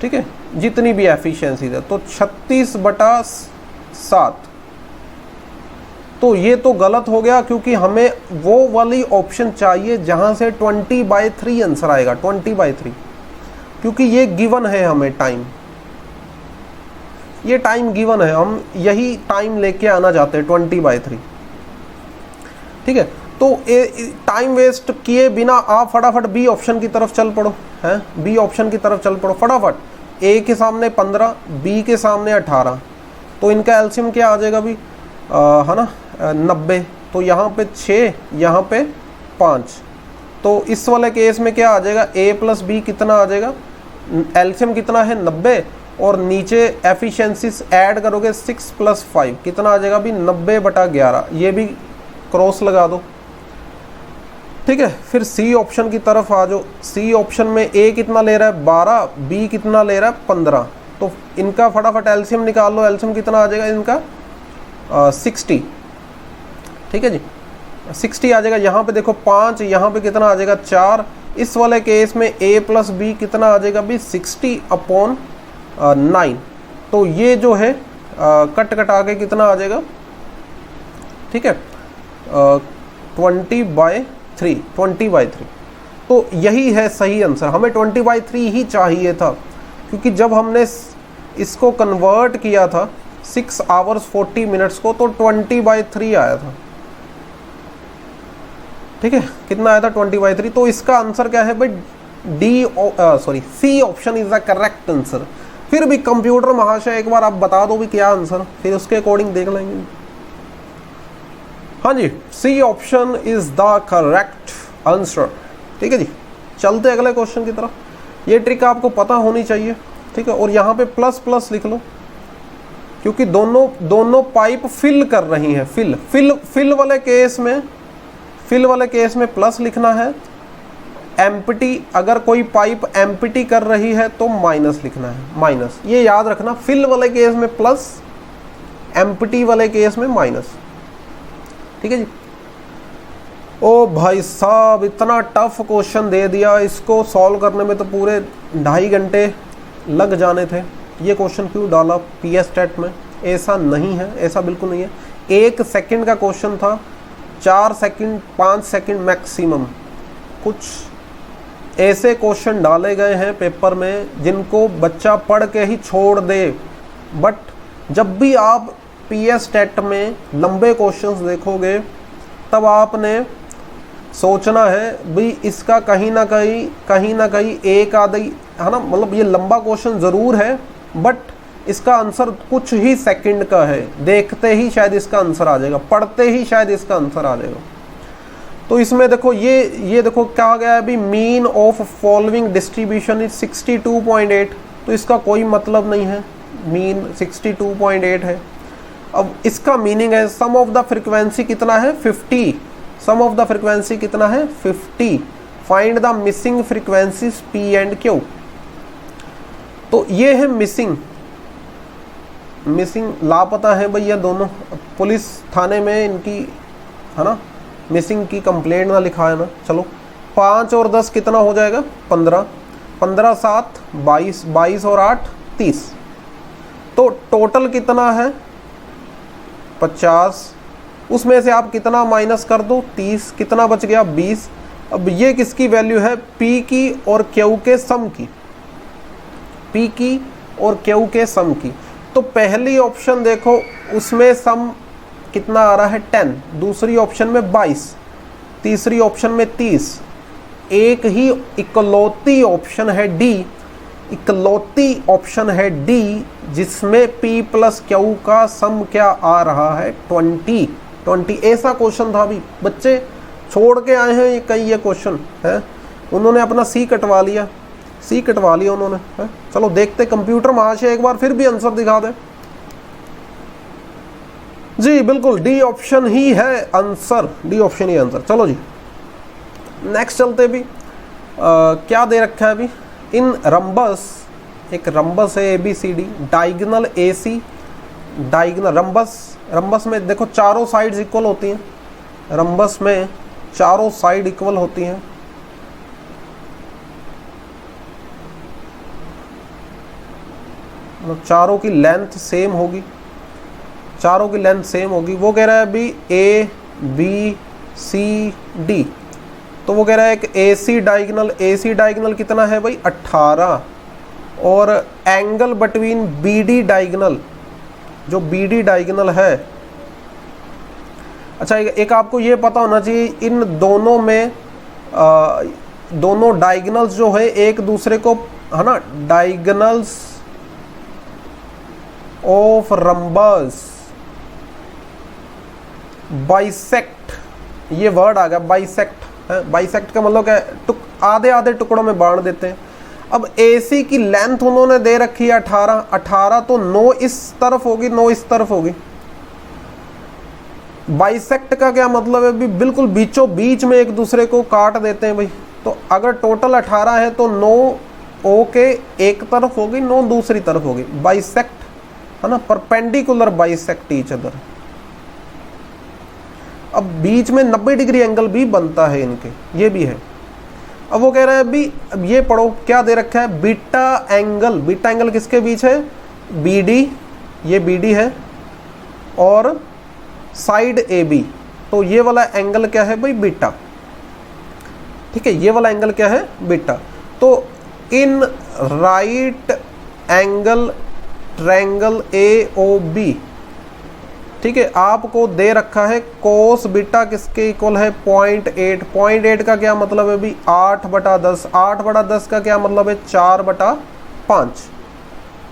ठीक है, जितनी भी एफिशिएंसीज है। तो 36/7। तो ये तो गलत हो गया क्योंकि हमें वो वाली ऑप्शन चाहिए जहाँ से 20/3 आंसर आएगा। 20/3 क्योंकि ये गिवन है हमें टाइम, ये टाइम गिवन है, हम यही टाइम लेके आना चाहते हैं 20/3, ठीक है। तो टाइम वेस्ट किए बिना आप फटाफट बी ऑप्शन की तरफ चल पड़ो, हैं, बी ऑप्शन की तरफ चल पड़ो फटाफट। ए के सामने 15, बी के सामने 18, तो इनका एलसीएम क्या आ जाएगा भी, है ना, 90। तो यहाँ पे 6, यहाँ पे 5। तो इस वाले केस में क्या आ जाएगा? A प्लस बी कितना आ जाएगा? एलसीएम कितना है 90, और नीचे एफिशिएंसीज ऐड करोगे 6 + 5 कितना आ जाएगा भी? 90/11। ये भी क्रॉस लगा दो, ठीक है। फिर सी ऑप्शन की तरफ आ जाओ। सी ऑप्शन में A कितना ले रहा है 12, B कितना ले रहा है 15। तो इनका फटाफट एलसीएम निकाल लो। एलसीएम कितना आ जाएगा इनका? 60, ठीक है जी, 60 आ जाएगा। यहाँ पे देखो 5, यहाँ पे कितना आ जाएगा 4। इस वाले केस में A प्लस बी कितना आ जाएगा भी? 60/9। तो ये जो है कट कटा के कितना आ जाएगा, ठीक है, 20/3। तो यही है सही आंसर। हमें 20/3 ही चाहिए था क्योंकि जब हमने इसको कन्वर्ट किया था 6 आवर्स 40 मिनट्स को, तो 20/3 आया था। ठीक है, कितना आया था? 20/3। तो इसका आंसर क्या है भाई? C option is the correct answer. फिर भी कंप्यूटर महाशय एक बार आप बता दो भी क्या आंसर, फिर उसके अकॉर्डिंग देख लेंगे। हाँ जी, C option is the correct answer. ठीक है जी, चलते अगले क्वेश्चन की तरफ। ये ट्रिक आपको पता होनी चाहिए। ठीक है, और यहाँ पे प्लस प्लस लिख लो, क्योंकि दोनों पाइप फिल कर रही हैं। फिल वाले केस में प्लस लिखना है। एम्प्टी, अगर कोई पाइप एम्प्टी कर रही है तो माइनस लिखना है, माइनस। ये याद रखना, फिल वाले केस में प्लस, एम्प्टी वाले केस में माइनस। ठीक है जी। ओ भाई साहब, इतना टफ क्वेश्चन दे दिया, इसको सॉल्व करने में तो पूरे 2.5 घंटे लग जाने थे। ये क्वेश्चन क्यों डाला PS टेट में? ऐसा नहीं है, ऐसा बिल्कुल नहीं है। 1 सेकंड का क्वेश्चन था, 4 सेकंड 5 सेकंड मैक्सिमम। कुछ ऐसे क्वेश्चन डाले गए हैं पेपर में जिनको बच्चा पढ़ के ही छोड़ दे। बट जब भी आप PS टेट में लंबे क्वेश्चंस देखोगे, तब आपने सोचना है भी इसका कहीं ना कहीं एक आधी, है ना, मतलब ये लंबा क्वेश्चन ज़रूर है, बट इसका आंसर कुछ ही सेकंड का है। देखते ही शायद इसका आंसर आ जाएगा, पढ़ते ही शायद इसका आंसर आ जाएगा। तो इसमें देखो, ये देखो क्या गया है अभी, mean of following distribution is 62.8। तो इसका कोई मतलब नहीं है, मीन 62.8 है। अब इसका मीनिंग है सम ऑफ द फ्रीक्वेंसी कितना है? 50। सम ऑफ द फ्रीक्वेंसी कितना है? 50। Find the missing frequencies P and Q। तो ये है मिसिंग लापता है भाई ये दोनों। पुलिस थाने में इनकी, है ना, मिसिंग की कंप्लेंट ना लिखा है ना। चलो 5 और 10 कितना हो जाएगा? 15। 15 7 22, 22 और 8 30। तो टोटल कितना है? 50। उसमें से आप कितना माइनस कर दो? 30। कितना बच गया? 20। अब ये किसकी वैल्यू है? P की और Q के सम की। P की और Q के सम की। तो पहली ऑप्शन देखो, उसमें सम कितना आ रहा है? 10। दूसरी ऑप्शन में 22। तीसरी ऑप्शन में 30। एक ही इकलौती ऑप्शन है D, इकलौती ऑप्शन है D, जिसमें P प्लस Q का सम क्या आ रहा है? 20। ऐसा क्वेश्चन था। अभी बच्चे छोड़ के आए हैं कई ये क्वेश्चन है, उन्होंने अपना C कटवा लिया उन्होंने है। चलो देखते कंप्यूटर महाशय एक बार फिर भी आंसर दिखा दे। जी बिल्कुल, D ऑप्शन ही है आंसर, D ऑप्शन ही आंसर। चलो जी नेक्स्ट चलते भी। क्या दे रखा है अभी? इन रंबस, एक रंबस है ABCD, diagonal AC, diagonal rhombus में देखो चारों साइड्स इक्वल होती हैं। रंबस में चारों साइड इक्वल होती हैं। मतलब चारों की लेंथ सेम होगी, वो कह रहा है अभी ABCD। तो वो कह रहा है एक AC डायगोनल कितना है भाई? 18। और एंगल बिटवीन BD डायगोनल, जो BD डायगोनल है, अच्छा एक आपको ये पता होना चाहिए, इन दोनों में दोनों डायगोनल्स जो है एक दूसरे को, है ना, डायगोनल्स ऑफ रंबस बाइसेक्ट, ये वर्ड आ गया बाइसेक्ट है। बाइसेक्ट का मतलब क्या है? आधे आधे टुकड़ों में बांट देते हैं। अब AC की लेंथ उन्होंने दे रखी है 18, तो 9 इस तरफ होगी, 9 इस तरफ होगी। बाइसेक्ट का क्या मतलब है? भी बिल्कुल बीचों बीच में एक दूसरे को काट देते हैं भाई। तो अगर टोटल 18 है तो 9 O के एक तरफ होगी, 9 दूसरी तरफ होगी। बाइसेक्ट, है ना, परपेंडिकुलर बाइसेक्ट ईच अदर। अब बीच में 90 डिग्री एंगल भी बनता है इनके, ये भी है। अब वो कह रहा है अभी, अब ये पढ़ो क्या दे रखा है? बीटा एंगल किसके बीच है? BD, ये BD है, और साइड AB। तो ये वाला एंगल क्या है भाई? बीटा। ठीक है, ये वाला एंगल क्या है? बीटा। तो in right angle triangle AOB, ठीक है, आपको दे रखा है कोस बीटा किसके इक्वल है 0.8। 0.8 का क्या मतलब है भी 8/10। 8/10 का क्या मतलब है 4/5।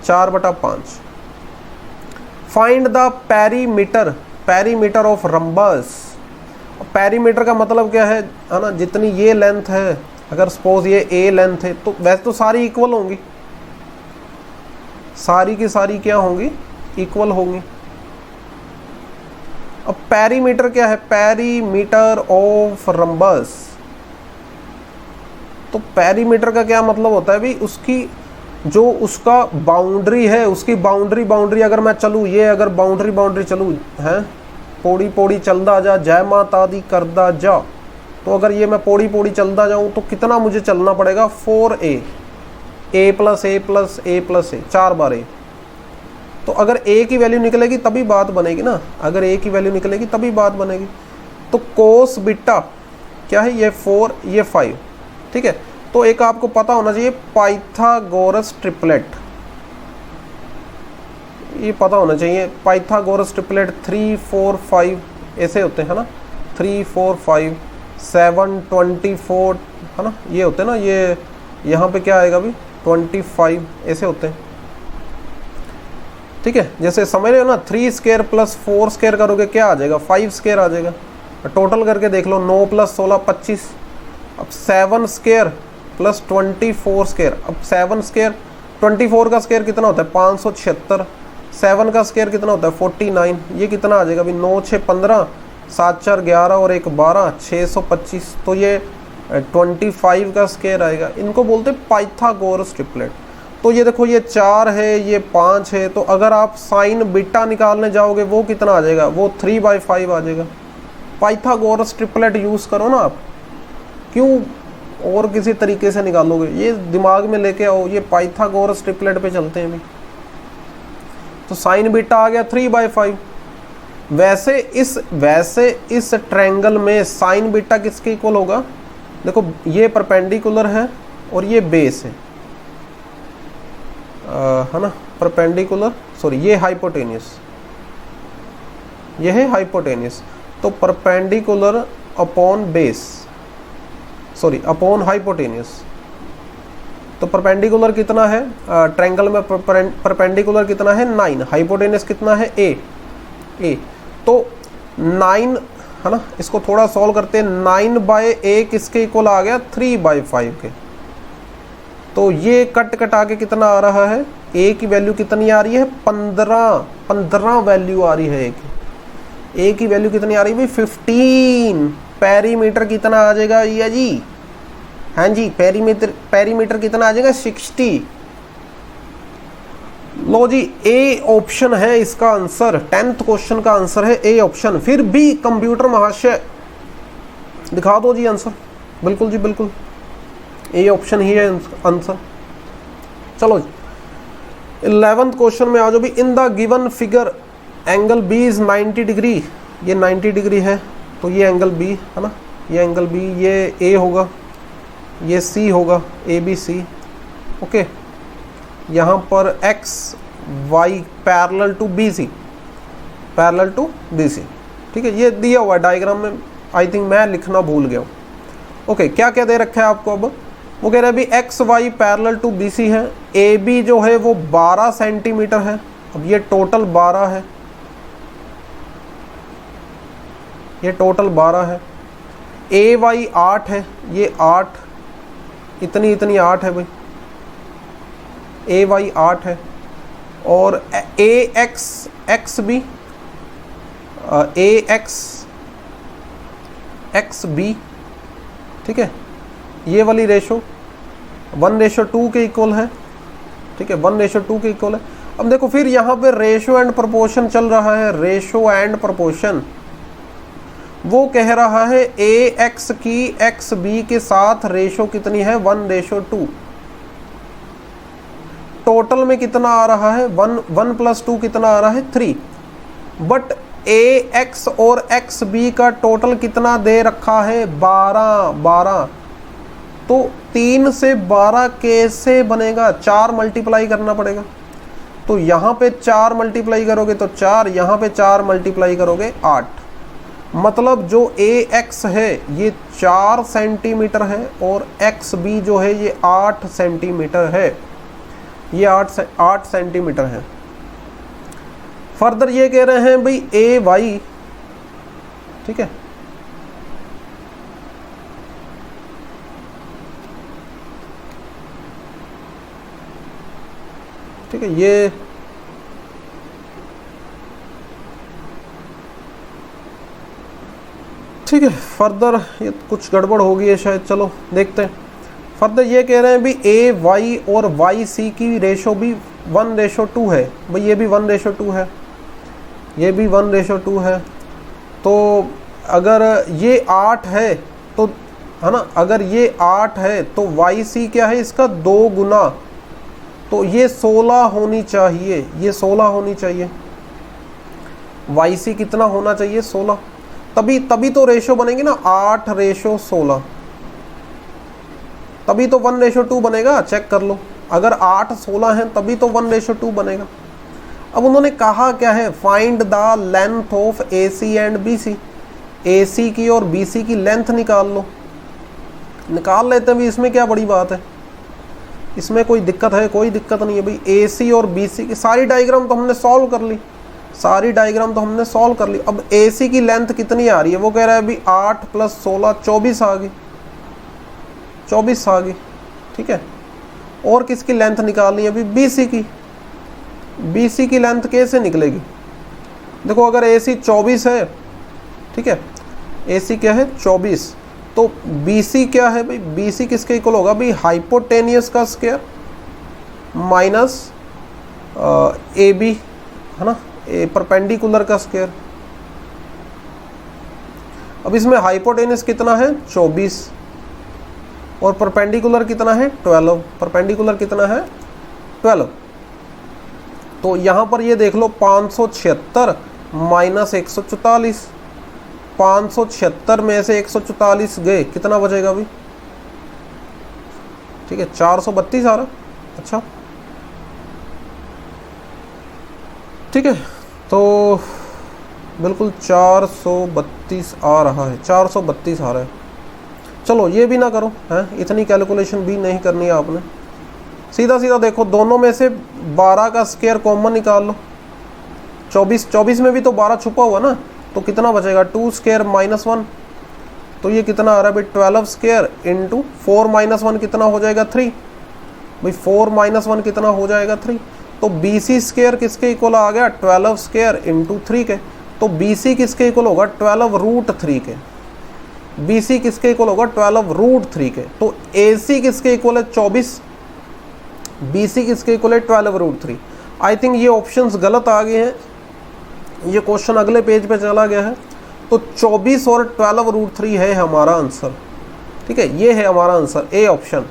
4/5। Find the perimeter of rhombus. Perimeter का मतलब क्या है ना, जितनी ये लेंथ है, अगर सपोज ये A लेंथ है तो वैसे तो सारी इक्वल होंगी, सारी की सारी क्या होंगी, इक्वल होंगी। अब पेरीमीटर क्या है, पेरीमीटर ऑफ रंबस। तो पेरीमीटर का क्या मतलब होता है भी उसकी जो उसका बाउंड्री है, उसकी बाउंड्री अगर मैं चलूँ, ये अगर बाउंड्री चलूँ है, पौड़ी पौड़ी चलदा जा, जय माता दी करदा जा, तो अगर ये मैं पौड़ी पौड़ी चलदा जाऊँ तो कितना मुझे चलना पड़ेगा 4A, A plus A plus A plus A, 4 bar A। तो अगर A की वैल्यू निकलेगी तभी बात बनेगी ना, अगर A की वैल्यू निकलेगी तभी बात बनेगी। तो कोस बीटा क्या है, ये 4 ये 5, ठीक है। तो एक आपको पता होना चाहिए पाइथागोरस ट्रिपलेट, ये पता होना चाहिए पाइथागोरस ट्रिपलेट 3 4 5 ऐसे होते हैं ना, 3 4 5 7 24 है ना, ये होते हैं ना, ये यहाँ पे क्या आएगा भी 25 ऐसे होते हैं, ठीक है। जैसे समझ रहे हो ना, 3 स्क्वायर प्लस 4 स्क्वायर करोगे क्या आ जाएगा 5 स्क्वायर आ जाएगा। टोटल करके देख लो 9 प्लस 16 25। अब 7 स्क्वायर प्लस 24 स्क्वायर, अब 7 स्क्वायर 24 का स्क्वायर कितना होता है 576, 7 का स्क्वायर कितना होता है 49, ये कितना आ जाएगा अभी 9 6 15 7 4 11 और 1 12 625। तो ये 25 का स्क्वायर आएगा। इनको बोलते हैं पाइथागोरस ट्रिपलेट। तो ये देखो ये 4 है, ये 5 है, तो अगर आप साइन बीटा निकालने जाओगे वो कितना आ जाएगा, वो 3/5 आ जाएगा। पाइथागोरस ट्रिपलेट यूज़ करो ना आप, क्यों और किसी तरीके से निकालोगे, ये दिमाग में लेके आओ, ये पाइथागोरस ट्रिपलेट पे चलते हैं अभी। तो साइन बीटा आ गया 3/5। वैसे इस ट्रायंगल में साइन बीटा किसके इक्वल होगा, देखो ये परपेंडिकुलर है और ये बेस है ना, परपेंडिकुलर, सॉरी ये हाइपोटेनियस, ये है हाइपोटेनियस। तो perpendicular upon base, sorry upon hypotenuse. तो परपेंडिकुलर कितना है ट्रायंगल में, परपेंडिकुलर कितना है 9, हाइपोटेनियस कितना है a। तो 9 है ना, इसको थोड़ा सॉल्व करते हैं। 9/A किसके इक्वल आ गया 3/5 के। तो ये कट कटा के कितना आ रहा है, A की वैल्यू कितनी आ रही है 15 वैल्यू आ रही है A की वैल्यू कितनी आ रही है 15। पेरीमीटर कितना आ जाएगा ये जी, हाँ जी पेरीमीटर कितना आ जाएगा 60। लो जी A ऑप्शन है इसका आंसर, 10th क्वेश्चन का आंसर है A ऑप्शन। फिर भी कंप्यूटर महाशय दिखा दो जी आंसर, बिल्कुल जी बिल्कुल A ऑप्शन ही है आंसर। चलो जी 11th क्वेश्चन में आ जाओ भी। In the given figure angle B is 90 degree, ये 90 डिग्री है, तो ये एंगल B है ना, ये एंगल B, ये A होगा, ये C होगा, ABC, ओके। यहाँ पर X Y parallel to BC, parallel to BC, ठीक है। ये दिया हुआ है डायग्राम में, आई थिंक मैं लिखना भूल गया हूँ, ओके। क्या क्या दे रखा है आपको, अब वो कह रहा है भी X Y parallel to BC है, AB जो है वो 12 सेंटीमीटर है। अब ये टोटल 12 है, ये टोटल 12 है। AY 8 है, ये 8 इतनी 8 है भाई, AY 8 है। और AXB XB, ठीक है, ये वाली रेशो 1:2 के इक्वल है, ठीक है, 1:2 के इक्वल है। अब देखो फिर यहाँ पे रेशो एंड प्रोपोर्शन चल रहा है, रेशो एंड प्रोपोर्शन। वो कह रहा है AX की XB के साथ रेशो कितनी है 1:2। टोटल में कितना आ रहा है 1 + 2 कितना आ रहा है 3। बट AX और XB का टोटल कितना दे रखा है 12। तो 3 से 12 कैसे बनेगा, 4 मल्टीप्लाई करना पड़ेगा। तो यहाँ पे 4 मल्टीप्लाई करोगे तो 4, यहाँ पे 4 मल्टीप्लाई करोगे 8। मतलब जो AX है ये 4 सेंटीमीटर है और XB जो है ये 8 सेंटीमीटर है, ये 8 सेंटीमीटर है। फर्दर ये कह रहे हैं भाई AY, ठीक है, ठीक है, ये ठीक है। फर्दर ये कुछ गड़बड़ हो गई है शायद, चलो देखते हैं। फर्दर ये कह रहे हैं भी AY और YC की रेशो भी 1:2 है। भाई ये भी 1:2 है, ये भी 1:2 है। तो अगर ये 8 है तो है ना, अगर ये 8 है तो YC क्या है इसका 2 गुना, तो ये 16 होनी चाहिए, ये 16 होनी चाहिए। YC कितना होना चाहिए 16, तभी तो रेशो बनेगी ना 8:16, तभी तो 1:2 बनेगा। चेक कर लो, अगर 8 16 है तभी तो 1:2 बनेगा। अब उन्होंने कहा क्या है, find the length of AC and BC। AC की और BC की लेंथ निकाल लो। निकाल लेते हैं भी, इसमें क्या बड़ी बात है, इसमें कोई दिक्कत है? कोई दिक्कत नहीं है भाई। AC और BC की सारी डायग्राम तो हमने सॉल्व कर ली, सारी डायग्राम तो हमने सॉल्व कर ली। अब AC की लेंथ कितनी आ रही है, वो कह रहा है अभी 8 + 16 24 आ गई, 24 आ गई, ठीक है। और किसकी लेंथ निकालनी है अभी, BC की। BC की लेंथ कैसे निकलेगी, देखो अगर AC 24 है, ठीक है, AC क्या है 24, तो BC क्या है भाई, BC किसके इक्वल होगा भाई, हाइपोटेनियस का स्क्वायर माइनस AB, है ना, परपेंडिकुलर का स्क्वायर। अब इसमें हाइपोटेनियस कितना है 24 और परपेंडिकुलर कितना है 12, परपेंडिकुलर कितना है 12। तो यहाँ पर ये देख लो 576 माइनस 144, 576 में से 144 गए, कितना बचेगा अभी, ठीक है 432 आ रहा। अच्छा ठीक है, तो बिल्कुल 432 आ रहा है, 432 आ रहा है। चलो ये भी ना करो हैं, इतनी कैलकुलेशन भी नहीं करनी है आपने, सीधा सीधा देखो दोनों में से 12 का स्क्वायर कॉमन निकाल लो। 24 में भी तो 12 छुपा हुआ ना, तो कितना बचेगा 2 स्क्वायर माइनस 1, तो ये कितना आ रहा है भाई 12 स्क्वायर इंटू 4 माइनस 1 कितना हो जाएगा 3, भाई 4 माइनस 1 कितना हो जाएगा 3। तो BC स्क्वायर किसके इक्वल आ गया 12 स्क्वायर इंटू 3 के, तो BC किसके इक्वल होगा 12√3 के, BC किसके इक्वल होगा 12√3 के। तो AC किसके इक्वल है 24, BC किसके इक्वल है 12√3। आई थिंक ये ऑप्शंस गलत आ गए हैं, ये क्वेश्चन अगले पेज पे चला गया है। तो 24 और 12√3 है हमारा आंसर, ठीक है, ये है हमारा आंसर, ए ऑप्शन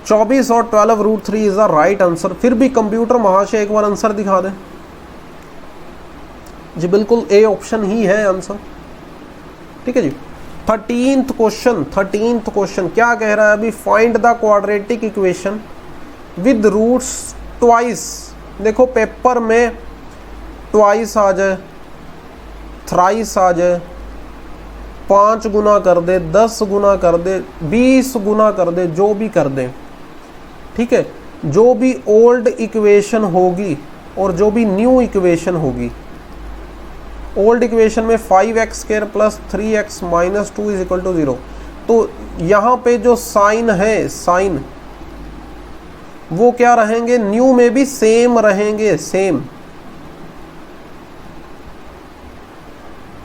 24 और 12√3 इज द राइट आंसर। फिर भी कंप्यूटर महाशय एक बार आंसर दिखा दें जी, बिल्कुल ए ऑप्शन ही है आंसर, ठीक है जी। 13th क्वेश्चन क्या कह रहा है अभी, find the quadratic equation with roots twice. देखो पेपर में ट्वाइस आ जाए, थ्राइस आ जाए, 5 गुना कर दे, 10 गुना कर दे, 20 गुना कर दे, जो भी कर दे, ठीक है, जो भी ओल्ड इक्वेशन होगी और जो भी न्यू इक्वेशन होगी। ओल्ड इक्वेशन में 5x² + 3x - 2 = 0, तो यहाँ पे जो साइन है, साइन वो क्या रहेंगे, न्यू में भी सेम रहेंगे, सेम।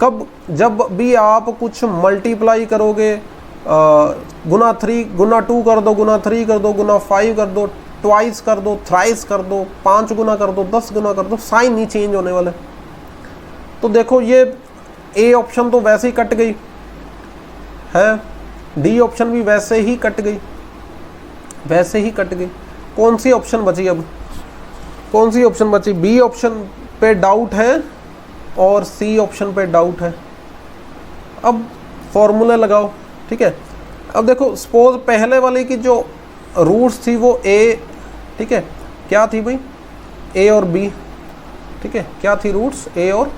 कब, जब भी आप कुछ मल्टीप्लाई करोगे, गुना 3 गुना 2 कर दो, गुना 3 कर दो, गुना 5 कर दो, ट्वाइस कर दो, थ्राइस कर दो, 5 गुना कर दो, 10 गुना कर दो, साइन नहीं चेंज होने वाले। तो देखो ये ए ऑप्शन तो वैसे ही कट गई है, डी ऑप्शन भी वैसे ही कट गई, वैसे ही कट गई। कौन सी ऑप्शन बची अब, कौन सी ऑप्शन बची, बी ऑप्शन पे डाउट है और सी ऑप्शन पे डाउट है। अब फॉर्मूला लगाओ, ठीक है। अब देखो सपोज पहले वाले की जो रूट्स थी वो ए, ठीक है, क्या थी भाई ए और बी, ठीक है, क्या थी रूट्स ए और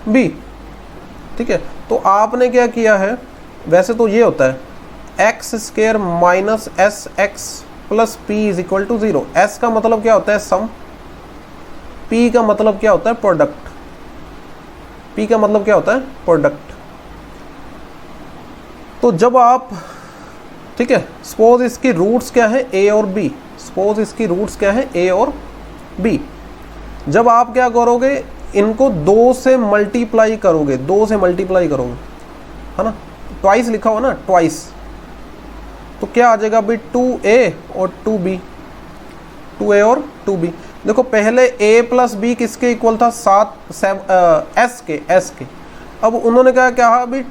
बी, ठीक है। तो आपने क्या किया है, वैसे तो ये होता है x square minus S x plus P is equal to 0। S का मतलब क्या होता है सम, पी का मतलब क्या होता है प्रोडक्ट, पी का मतलब क्या होता है प्रोडक्ट। तो जब आप, ठीक है, सपोज इसकी रूट्स क्या है ए और बी, सपोज इसकी रूट्स क्या है ए और बी, जब आप क्या करोगे इनको 2 से मल्टीप्लाई करोगे, 2 से मल्टीप्लाई करोगे, है ना, ट्वाइस लिखा हुआ ना, ट्वाइस, तो क्या आ जाएगा भाई 2a और 2b, 2a और 2b। देखो पहले a प्लस बी किसके इक्वल था, एस के। अब उन्होंने क्या कहा भाई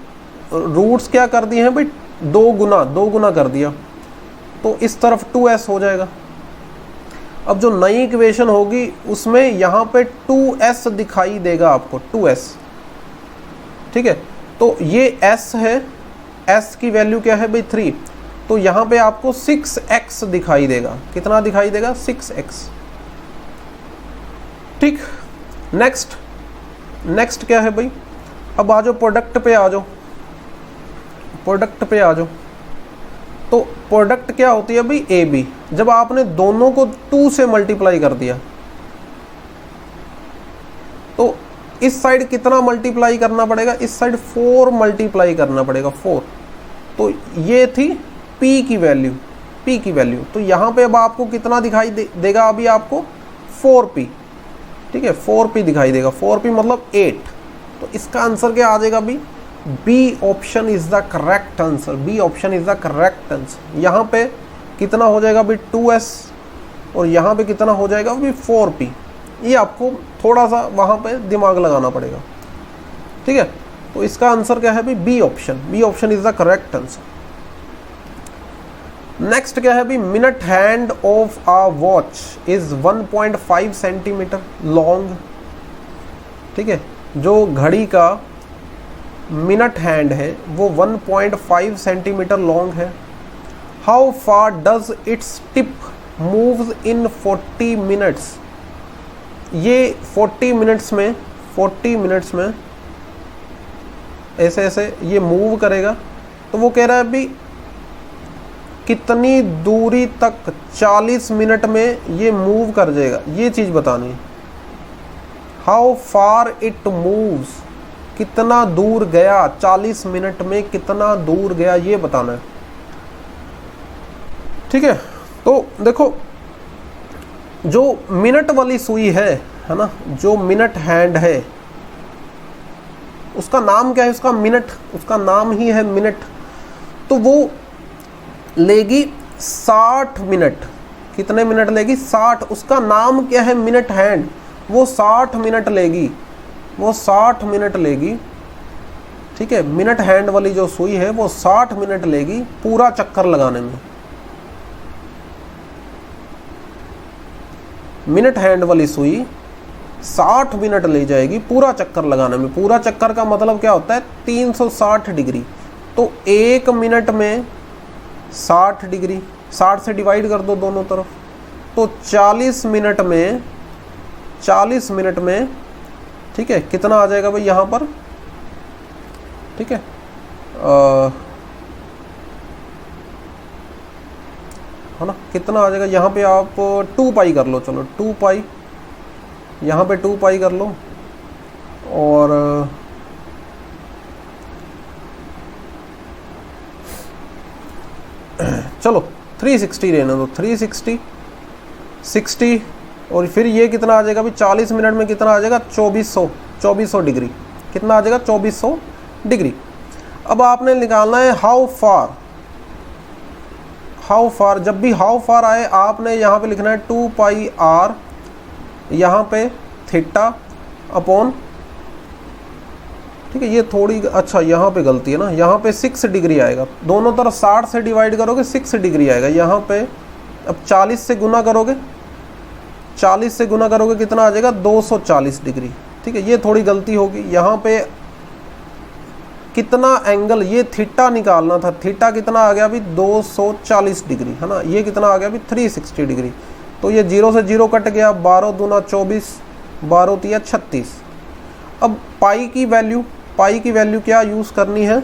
रूट्स क्या कर दिए हैं भाई, 2 गुना कर दिया, तो इस तरफ 2s हो जाएगा। अब जो नई इक्वेशन होगी उसमें यहाँ पे 2s दिखाई देगा आपको, 2s, ठीक है। तो ये s है, s की वैल्यू क्या है भाई 3, तो यहाँ पे आपको 6x दिखाई देगा, कितना दिखाई देगा 6x, ठीक। नेक्स्ट क्या है भाई, अब आ जाओ प्रोडक्ट पे, आ जाओ प्रोडक्ट पे आ जाओ। तो प्रोडक्ट क्या होती है भाई ए बी, जब आपने दोनों को 2 से मल्टीप्लाई कर दिया तो इस साइड कितना मल्टीप्लाई करना पड़ेगा, इस साइड 4 मल्टीप्लाई करना पड़ेगा, 4। तो ये थी P की वैल्यू, तो यहाँ पे अब आपको कितना दिखाई देगा, अभी आपको 4P, ठीक है, 4P दिखाई देगा, 4P मतलब 8। तो इसका आंसर क्या आ जाएगा अभी, B option is the correct answer, B option is the correct answer. यहाँ पे कितना हो जाएगा अभी 2s और यहाँ पे कितना हो जाएगा अभी 4p। ये आपको थोड़ा सा वहाँ पे दिमाग लगाना पड़ेगा, ठीक है। तो इसका आंसर क्या है भाई B option is the correct answer. Next क्या है भाई, minute hand of a watch is 1.5 centimetre long, ठीक है। जो घड़ी का मिनट हैंड है वो 1.5 सेंटीमीटर लॉन्ग है। How far does its tip moves in 40 minutes, ये 40 मिनट्स में ऐसे ऐसे ये मूव करेगा। तो वो कह रहा है अभी कितनी दूरी तक 40 मिनट में ये मूव कर जाएगा, ये चीज़ बतानी है। हाउ फार इट मूव्स, कितना दूर गया 40 मिनट में, कितना दूर गया ये बताना है, ठीक है। तो देखो जो मिनट वाली सुई है ना, जो मिनट हैंड है उसका नाम क्या है, उसका मिनट, उसका नाम ही है मिनट। तो वो लेगी 60 मिनट, कितने मिनट लेगी 60, उसका नाम क्या है मिनट हैंड, वो 60 मिनट लेगी, वो 60 मिनट लेगी, ठीक है। मिनट हैंड वाली जो सुई है वो 60 मिनट लेगी पूरा चक्कर लगाने में। मिनट हैंड वाली सुई 60 मिनट ले जाएगी पूरा चक्कर लगाने में। पूरा चक्कर का मतलब क्या होता है 360 डिग्री। तो 1 मिनट में 60 डिग्री, 60 से डिवाइड कर दो दोनों तरफ, तो 40 मिनट में, ठीक है, कितना आ जाएगा भाई यहाँ पर, ठीक है, है ना, कितना आ जाएगा यहाँ पे आप 2 पाई कर लो, चलो 2 पाई, यहाँ पे 2 पाई कर लो, और चलो 360 रहने दो, 360 60, और फिर ये कितना आ जाएगा अभी 40 मिनट में कितना आ जाएगा 2400 डिग्री, कितना आ जाएगा 2400 डिग्री। अब आपने निकालना है हाउ फार, जब भी हाउ फार आए आपने यहाँ पे लिखना है 2 पाई आर, यहाँ पे थीटा अपॉन, ठीक है, ये थोड़ी अच्छा यहाँ पे गलती है ना, यहाँ पे 6 डिग्री आएगा, दोनों तरफ 60 से डिवाइड करोगे 6 डिग्री आएगा यहाँ पे। अब 40 से गुना करोगे, 40 से गुना करोगे कितना आ जाएगा 240 डिग्री, ठीक है, ये थोड़ी गलती होगी। यहाँ पे कितना एंगल, ये थीटा निकालना था, थीटा कितना आ गया अभी 240 डिग्री, है ना, ये कितना आ गया अभी 360 डिग्री। तो ये 0 से 0 कट गया, 12 दूना 24, 12 तिया 36। अब पाई की वैल्यू क्या यूज़ करनी है?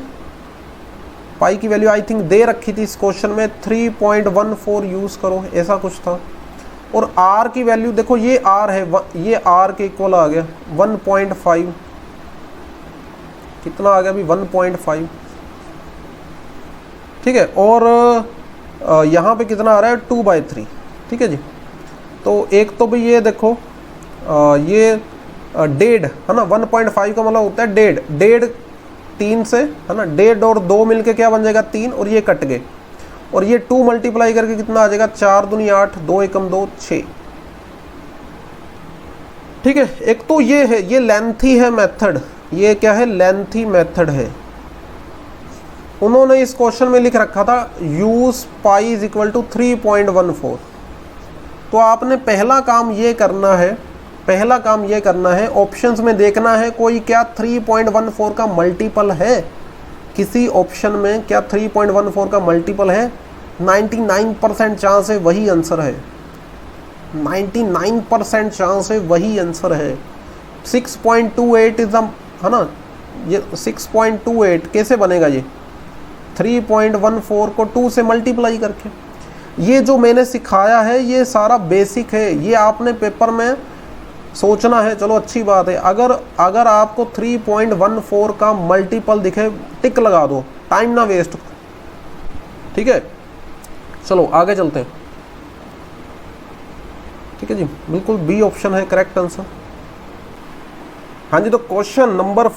पाई की वैल्यू आई थिंक दे रखी थी इस क्वेश्चन में, 3.14 यूज़ करो, ऐसा कुछ था। और आर की वैल्यू देखो, ये आर है, ये आर के इक्वल आ गया 1.5, कितना आ गया अभी 1.5, ठीक है। और यहाँ पे कितना आ रहा है 2/3, ठीक है जी। तो एक तो भाई ये देखो ये डेढ़ है ना, 1.5 का मतलब होता है डेढ़ 3 से है ना, डेढ़ और 2 मिलके क्या बन जाएगा 3, और ये कट गए, और ये 2 मल्टीप्लाई करके कितना आ जाएगा 4 दूनी 8, 2 एकम 2 6, ठीक है। एक तो ये है, ये लेंथी है मेथड, ये क्या है लेंथी मेथड है। उन्होंने इस क्वेश्चन में लिख रखा था use pi is equal to 3.14। तो आपने पहला काम ये करना है ऑप्शंस में देखना है कोई क्या 3.14 का मल्टीपल है, किसी ऑप्शन में क्या 3.14 का मल्टीपल है। 99% चांस है वही आंसर है, 99% चांस है वही आंसर है। 6.28 इज है ना, ये 6.28 कैसे बनेगा? ये 3.14 को 2 से मल्टीप्लाई करके। ये जो मैंने सिखाया है ये सारा बेसिक है, ये आपने पेपर में सोचना है। चलो अच्छी बात है, अगर आपको 3.14 का मल्टीपल दिखे टिक लगा दो, टाइम ना वेस्ट, ठीक है। चलो आगे चलते हैं, ठीक है जी, बिल्कुल बी ऑप्शन है करेक्ट आंसर। हाँ जी, तो क्वेश्चन नंबर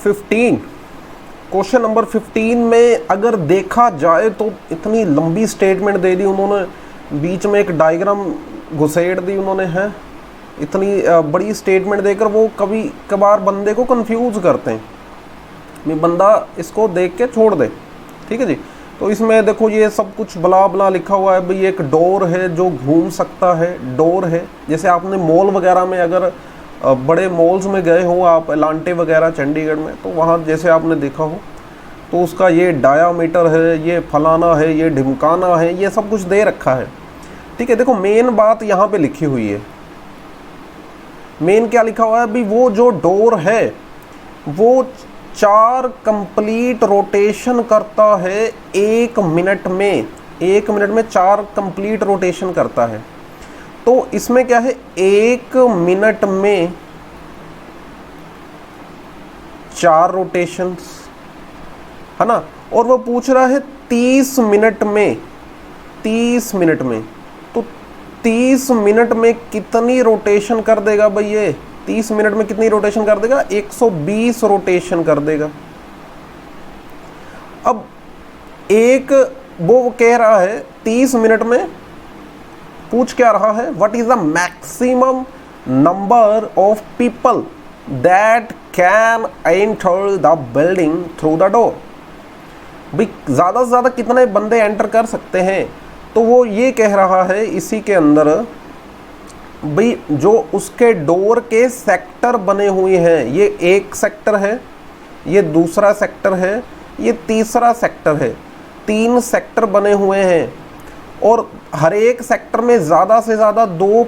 15 में अगर देखा जाए तो इतनी लंबी स्टेटमेंट दे दी उन्होंने, बीच में एक डायग्राम घुसेड़ दी उन्होंने, है इतनी बड़ी स्टेटमेंट देकर वो कभी कभार बंदे को कंफ्यूज करते हैं, बंदा इसको देख के छोड़ दे, ठीक है जी। तो इसमें देखो ये सब कुछ बला बला लिखा हुआ है भाई, एक डोर है जो घूम सकता है, डोर है। जैसे आपने मॉल वगैरह में, अगर बड़े मॉल्स में गए हो आप, एलांटे वगैरह चंडीगढ़ में, तो वहाँ जैसे आपने देखा हो तो उसका ये डायामीटर है, ये फलाना है, ये ढिमकाना है, ये सब कुछ दे रखा है, ठीक है। देखो मेन बात यहाँ पे लिखी हुई है, मेन क्या लिखा हुआ है अभी, वो जो डोर है वो 4 कंप्लीट रोटेशन करता है 1 मिनट में, 1 मिनट में 4 कंप्लीट रोटेशन करता है। तो इसमें क्या है 1 मिनट में 4 रोटेशंस है ना, और वो पूछ रहा है 30 मिनट में, 30 मिनट में। तो 30 मिनट में कितनी रोटेशन कर देगा भाई ये, 30 मिनट में कितनी रोटेशन कर देगा 120 रोटेशन कर देगा। अब एक वो कह रहा है 30 मिनट में, पूछ क्या रहा है what is the maximum number of people that can enter the building through the door. भाई ज़्यादा से ज़्यादा कितने बंदे एंटर कर सकते हैं, तो वो ये कह रहा है इसी के अंदर भाई जो उसके डोर के सेक्टर बने हुए हैं, ये एक सेक्टर है, ये दूसरा सेक्टर है, ये तीसरा सेक्टर है, 3 सेक्टर बने हुए हैं, और हर एक सेक्टर में ज़्यादा से ज़्यादा 2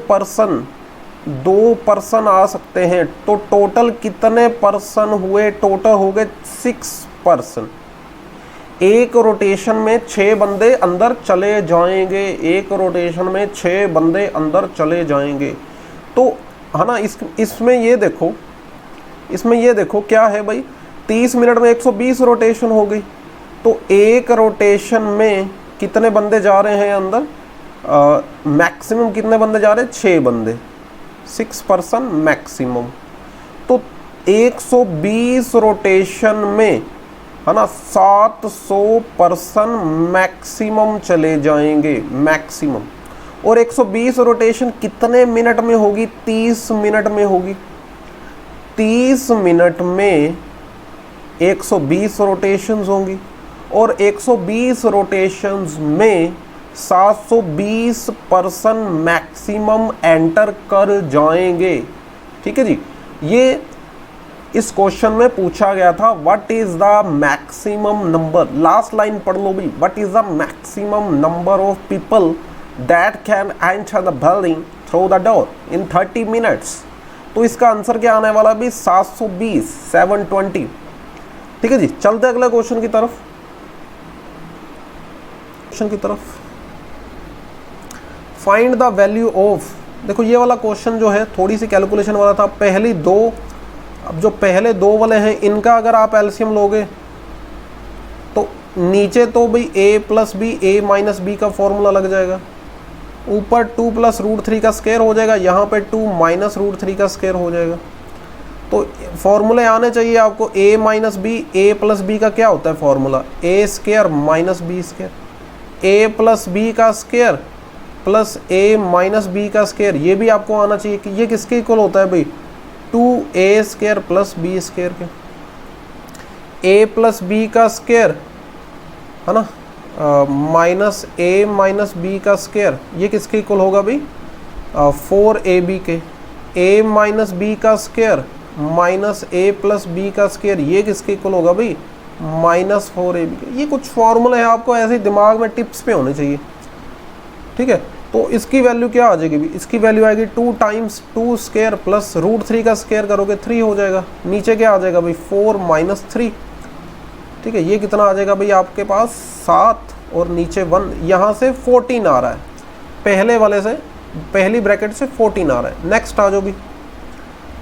पर्सन आ सकते हैं। तो टोटल कितने पर्सन हुए, टोटल हो गए 6 पर्सन। एक रोटेशन में 6 बंदे अंदर चले जाएंगे, एक रोटेशन में 6 बंदे अंदर चले जाएंगे। तो है ना, इसमें ये देखो क्या है भाई, 30 मिनट में 120 रोटेशन हो गई। तो एक रोटेशन में कितने बंदे जा रहे हैं अंदर, मैक्सिमम कितने बंदे जा रहे हैं 6 बंदे, 6 पर्सन मैक्सिमम। तो 120 रोटेशन में है ना 700 पर्सन मैक्सिमम चले जाएंगे, मैक्सिमम। और 120 रोटेशन कितने मिनट में होगी, 30 मिनट में होगी। 30 मिनट में 120 रोटेशंस होंगी, और 120 रोटेशंस में 720 पर्सन मैक्सिमम एंटर कर जाएंगे, ठीक है जी। ये इस क्वेश्चन में पूछा गया था what is the maximum number, last line पढ़ लो भाई, what is the maximum number of people that can enter the building through the door in 30 minutes. तो इसका आंसर क्या आने वाला भी 720, 720। ठीक है जी, चलते अगले क्वेश्चन की तरफ। फाइंड द वैल्यू ऑफ, देखो ये वाला क्वेश्चन जो है थोड़ी सी कैलकुलेशन वाला था। पहली दो, अब जो पहले दो वाले हैं इनका अगर आप एलसीएम लोगे तो नीचे तो भाई a plus B, a minus B का फॉर्मूला लग जाएगा, ऊपर 2 प्लस रूट 3 का स्क्वायर हो जाएगा, यहाँ पे 2 माइनस रूट 3 का स्क्वायर हो जाएगा। तो फॉर्मूले आने चाहिए आपको a minus B, a plus B का क्या होता है formula, a square minus B square, a plus B का square plus a minus B का स्क्वायर। ये भी आपको आना चाहिए कि ये किसके इक्वल होता है भाई, 2a square plus B square के। a प्लस बी का स्क्वायर है ना, माइनस a माइनस बी का स्क्वायर, ये किसके इक्वल होगा भाई, 4ab के। a माइनस बी का square minus a plus B का स्क्वायर, ये किसके इक्वल होगा भाई, माइनस 4ab के। ये कुछ फॉर्मूले हैं, आपको ऐसे दिमाग में टिप्स पे होने चाहिए। ठीक है, तो इसकी वैल्यू क्या आ जाएगी, इसकी वैल्यू आएगी 2 टाइम्स 2 स्क्वायर प्लस रूट 3 का स्क्वायर करोगे 3 हो जाएगा। नीचे क्या आ जाएगा भाई, 4 माइनस 3। ठीक है, ये कितना आ जाएगा भाई आपके पास 7 और नीचे 1, यहाँ से 14 आ रहा है, पहले वाले से पहली ब्रैकेट से 14 आ रहा है। नेक्स्ट आ जाओ भी,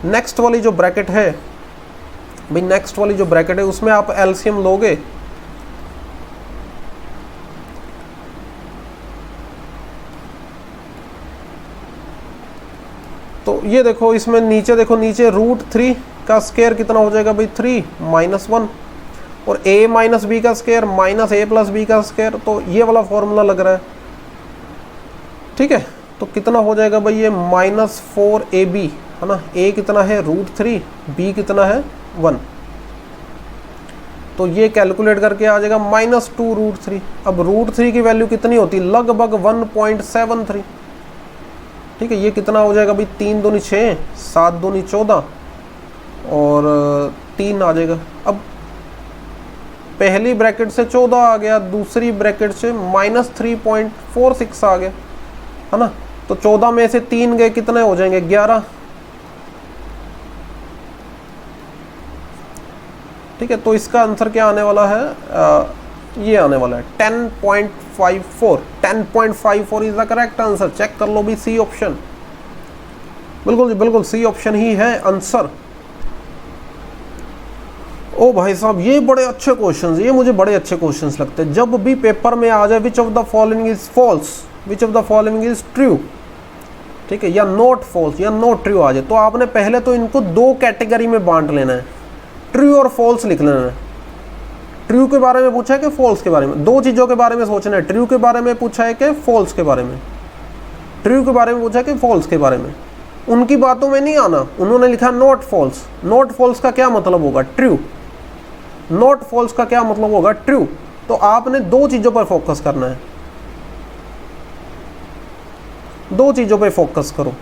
नेक्स्ट वाली जो ब्रैकेट है भाई, नेक्स्ट वाली जो ब्रैकेट है उसमें आप एलसीएम लोगे तो ये देखो, इसमें नीचे देखो, नीचे रूट 3 का स्क्वायर कितना हो जाएगा भाई, 3 माइनस 1, और a माइनस बी का square minus a plus B का स्क्वायर, तो ये वाला फॉर्मूला लग रहा है। ठीक है, तो कितना हो जाएगा भाई, ये माइनस 4ab है ना, a कितना है रूट 3, b कितना है 1, तो ये कैलकुलेट करके आ जाएगा माइनस 2 रूट 3। अब रूट 3 की वैल्यू कितनी होती है, लगभग 1.73। ठीक है, ये कितना हो जाएगा भाई, 3 दूनी 6, 7 दूनी 14 और 3 आ जाएगा। अब पहली ब्रैकेट से 14 आ गया, दूसरी ब्रैकेट से माइनस 3.46 आ गया है ना, तो 14 में से 3 गए, कितने हो जाएंगे 11। ठीक है, तो इसका आंसर क्या आने वाला है, ये आने वाला है 10.54। 10.54 is the correct answer. Check कर लो भी, सी ऑप्शन, बिल्कुल जी बिल्कुल सी ऑप्शन ही है आंसर। ओ भाई साहब, ये बड़े अच्छे क्वेश्चंस, ये मुझे बड़े अच्छे क्वेश्चंस लगते हैं। जब भी पेपर में आ जाए which of the following is false, which of the following is true, ठीक है, या नॉट फॉल्स या नॉट ट्रू आ जाए, तो आपने पहले तो इनको 2 कैटेगरी में बांट लेना है, ट्रू और फॉल्स लिख लेना है। ट्रू के बारे में पूछा है कि फॉल्स के बारे में, 2 चीज़ों के बारे में सोचना है, ट्रू के बारे में पूछा है कि फॉल्स के बारे में, ट्रू के बारे में पूछा है कि फॉल्स के बारे में। उनकी बातों में नहीं आना, उन्होंने लिखा नॉट फॉल्स। नॉट फॉल्स का क्या मतलब होगा, ट्रू। नॉट फॉल्स का क्या मतलब होगा, ट्रू। तो आपने 2 चीज़ों पर फोकस करना है, 2 चीज़ों पर फोकस करो,